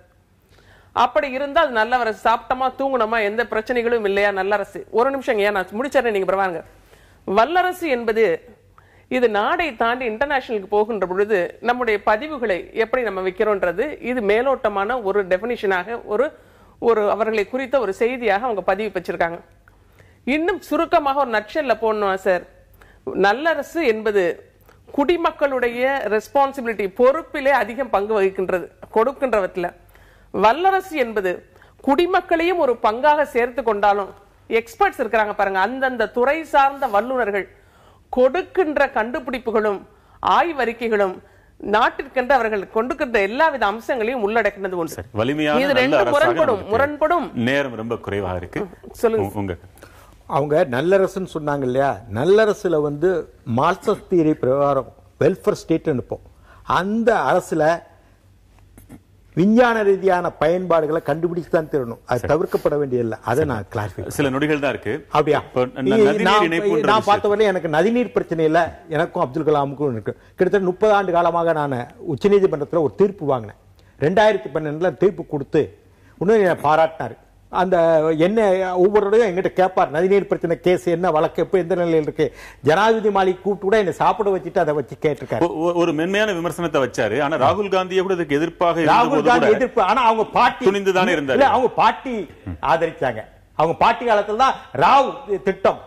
அப்படி இருந்தால் நல்லரசு. சாப்பிட்டமா தூங்கணுமா, எந்த பிரச்சனைகளும் இல்லையா நல்லரசு? ஒரு நிமிஷம், ஏன் நான் முடிச்சேன், நீங்க பரவாங்க. வல்லரசு என்பது இது நாடை தாண்டி இன்டர்நேஷனலுக்கு போகின்ற பொழுது நம்முடைய பதிவுகளை எப்படி நம்ம வைக்கிறோன்றது, இது மேலோட்டமான ஒரு டெபினிஷனாக ஒரு அவர்களை குறித்த ஒரு செய்தியாக அவங்க பதிவு வச்சிருக்காங்க. இன்னும் சுருக்கமாக ஒரு நட்சல்ல போடணும் சார், நல்லரசு என்பது குடிமக்களுடைய ரெஸ்பான்சிபிலிட்டி, பொறுப்பிலே அதிகம் பங்கு வகிக்கின்றது கொடுக்கின்றவற்றில். வல்லரசு என்பது குடிமக்களையும் ஒரு பங்காக சேர்த்து கொண்டாலும், எக்ஸ்பர்ட்ஸ் இருக்கிறாங்க பாருங்க, அந்தந்த துறை சார்ந்த வல்லுநர்கள் கொடுக்கின்ற கண்டுபிடிப்புகளும் ஆய்வறிக்கைகளும் நாட்டிற்கென்று அவர்கள் கொண்டுக்கின்ற எல்லாவித அம்சங்களையும் உள்ளடக்கினது ஒன்று. முரண்படும். நேரம் ரொம்ப குறைவாக இருக்கு, சொல்லுங்க. அவங்க நல்லரசுன்னு சொன்னாங்க இல்லையா, நல்லரசுல வந்து மார்க்சிஸ்ட் தியரி பிரகாரம் வெல்ஃபேர் ஸ்டேட் அனுப்போம். அந்த அரசுல விஞ்ஞான ரீதியான பயன்பாடுகளை கண்டுபிடிச்சு தான் தரணும். அது தவிர்க்கப்பட வேண்டியதில்லை. அதை நான் கிளாரிஃபை. சில நொடிகள் தான் இருக்கு. அப்படியா? நான் பார்த்தவரை எனக்கு நதிநீர் பிரச்சனை இல்லை. எனக்கும் அப்துல் கலாமுக்கும் இருக்கு. கிட்டத்தட்ட 30 ஆண்டு காலமாக நான் உச்சநீதிமன்றத்தில் ஒரு தீர்ப்பு வாங்கினேன். 2012 தீர்ப்பு கொடுத்து இன்னும் பாராட்டினார். அந்த என்ன ஒவ்வொருடையும் எங்கிட்ட கேட்பார், நதிநீர் பிரச்சனை கேஸ் என்ன, வழக்கு எப்போ, எந்த நிலையில் இருக்கு. ஜனாதிபதி மாளிகை கூப்பிட்டு கூட என்னை சாப்பிட வச்சுட்டு அதை வச்சு கேட்டிருக்காரு. ஒரு மென்மையான விமர்சனத்தை வச்சாரு. ஆனா ராகுல் காந்தியை கூட இதுக்கு எதிர்ப்பாக, ராகுல் காந்தி எதிர்ப்பு. ஆனா அவங்க பாட்டி துணிந்துதானே இருந்தாரு. அவங்க பாட்டி ஆதரிச்சாங்க. அவங்க பாட்டி காலத்துல தான் ராவ் திட்டம்,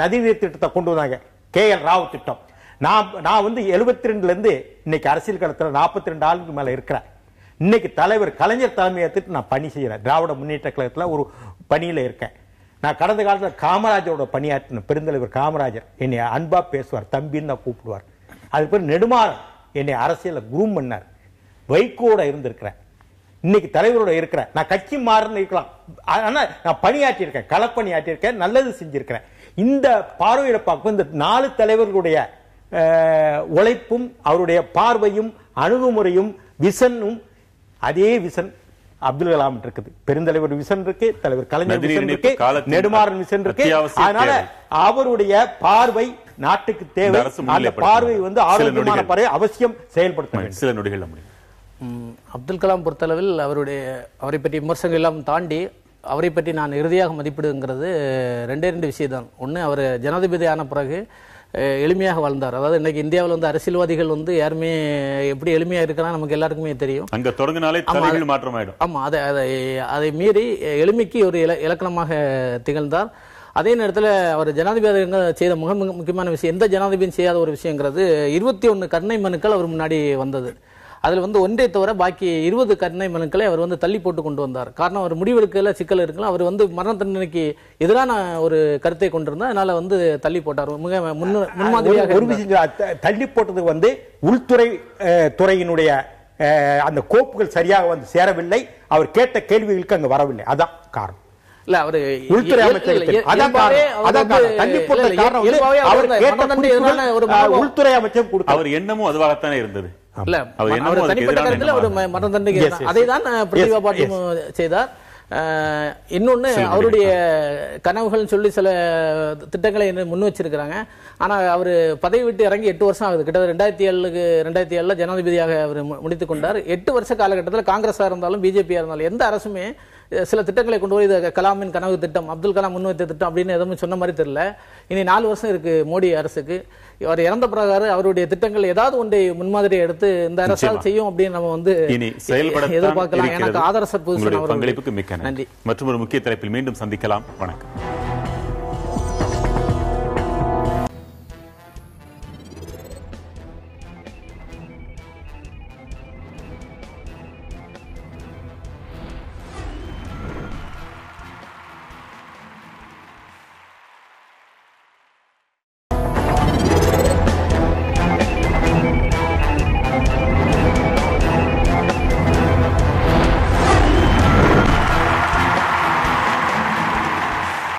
நதிநீர் திட்டத்தை கொண்டு வந்தாங்க. KL ராவ் திட்டம். நான் வந்து 72ல இருந்து இன்னைக்கு அரசியல் களத்துல 42 ஆண்டுக்கு மேல இருக்கிறேன். இன்னைக்கு தலைவர் கலைஞர் தலைமையை ஏற்றுட்டு நான் பணி செய்யறேன். திராவிட முன்னேற்ற கழகத்தில் ஒரு பணியில இருக்கேன். நான் கடந்த காலத்தில் காமராஜரோட பணியாற்றின பெருந்தலைவர் காமராஜர் என்னை அன்பா பேசுவார், தம்பின்னு தான் கூப்பிடுவார். அதுக்கு பேர் நெடுமாறன் என்னை அரசியல குரூம் பண்ணார். வைகோட இருந்திருக்கிறேன். இன்னைக்கு தலைவரோட இருக்கிறேன். நான் கட்சி மாறுன்னு இருக்கலாம், ஆனா நான் பணியாற்றி இருக்கேன், களப்பணியாற்றி இருக்கேன், நல்லது செஞ்சிருக்கிறேன். இந்த பார்வையில பார்க்கும் இந்த 4 தலைவர்களுடைய உழைப்பும் அவருடைய பார்வையும் அணுகுமுறையும் விசனும் அதே விசன் அப்துல் கலாம் இருக்குது. பெருந்தலைவர் விசன் இருக்கு, தலைவர் கலைஞர் விசன் இருக்கு, நெடுமாறன் விசன் இருக்கு. அதனால அவருடைய பார்வை நாட்டுக்கு தேவை. அந்த பார்வை வந்து ஆரோக்கியமான பார்வை அவசியம் செயல்படுத்த வேண்டும். சில நொடிகள் அப்துல் கலாம் பொறுத்தளவில் அவரை பற்றி விமர்சனங்கள் எல்லாம் தாண்டி அவரை பற்றி நான் இறுதியாக மதிப்பிடுங்கிறது 2 விஷயம் தான். ஒன்று, அவர் ஜனாதிபதி ஆன பிறகு எளிமையாக வாழ்ந்தார். அதாவது இன்னைக்கு இந்தியாவில் வந்து அரசியல்வாதிகள் வந்து யாருமே எப்படி எளிமையா இருக்கிறா நமக்கு எல்லாருக்குமே தெரியும். அங்க தொடங்கினாலே தலைகள் மாற்றமாயிடும். ஆமா, அதை மீறி எளிமைக்கு ஒரு இலக்கணமாக திகழ்ந்தார். அதே நேரத்தில் அவர் ஜனாதிபதி செய்த முக்கியமான விஷயம், எந்த ஜனாதிபதியும் செய்யாத ஒரு விஷயங்கிறது 21 கருணை மனுக்கள் அவர் முன்னாடி வந்தது. அதில் வந்து ஒன்றை தவிர பாக்கி 20 கருணை மனுக்களை அவர் வந்து தள்ளி போட்டு கொண்டு வந்தார். காரணம், அவர் முடிவெடுக்கல சிக்கல் இருக்கலாம். அவர் வந்து மரண தண்டனைக்கு எதிரான ஒரு கருத்தை கொண்டிருந்தார். அதனால வந்து தள்ளி போட்டார். மிக முன்மாதிரியாக ஒரு விஷயம் தள்ளி போட்டது வந்து உள்துறை துறையினுடைய அந்த கோப்புகள் சரியாக வந்து சேரவில்லை. அவர் கேட்ட கேள்விகளுக்கு அங்க வரவில்லை. அதான் காரணம். இல்ல, அவரு உள்துறை அமைச்சர் உள்துறை அமைச்சர் அவர் எண்ணமும் அதுவாகத்தானே இருந்தது. இல்ல, அவர் தனிப்பட்ட கருத்துல ஒரு மரண தண்டனை அதை தான் பிரதிபா பாட்டில் செய்தார். இன்னொன்னு, அவருடைய கனவுகள் சொல்லி சில திட்டங்களை முன் வச்சிருக்கிறாங்க. ஆனா அவரு பதவி விட்டு இறங்கி 8 வருஷம் ஆகுது. கிட்டத்தட்ட 2007 ஜனாதிபதியாக அவர் முடித்துக் கொண்டார். 8 வருஷ காலகட்டத்தில் காங்கிரஸா இருந்தாலும் பிஜேபியா இருந்தாலும் எந்த அரசுமே சில திட்டங்களை கொண்டு போய் இது கலாமின் கனவு திட்டம், அப்துல் கலாம் முன்வைத்த திட்டம் அப்படின்னு எதுவும் சொன்ன மாதிரி தெரியல. இனி 4 வருஷம் இருக்கு மோடி அரசுக்கு. அவர் இறந்த பிரகாரம் அவருடைய திட்டங்கள் ஏதாவது ஒன்றை முன்மாதிரியை எடுத்து இந்த அரசால் செய்யும் அப்படின்னு நம்ம வந்து எதிர்பார்க்கலாம். எனக்கு ஆதரச பங்களிப்புக்கு மிக்க நன்றி. மற்றும் ஒரு முக்கிய தலைப்பில் மீண்டும் சந்திக்கலாம். வணக்கம்.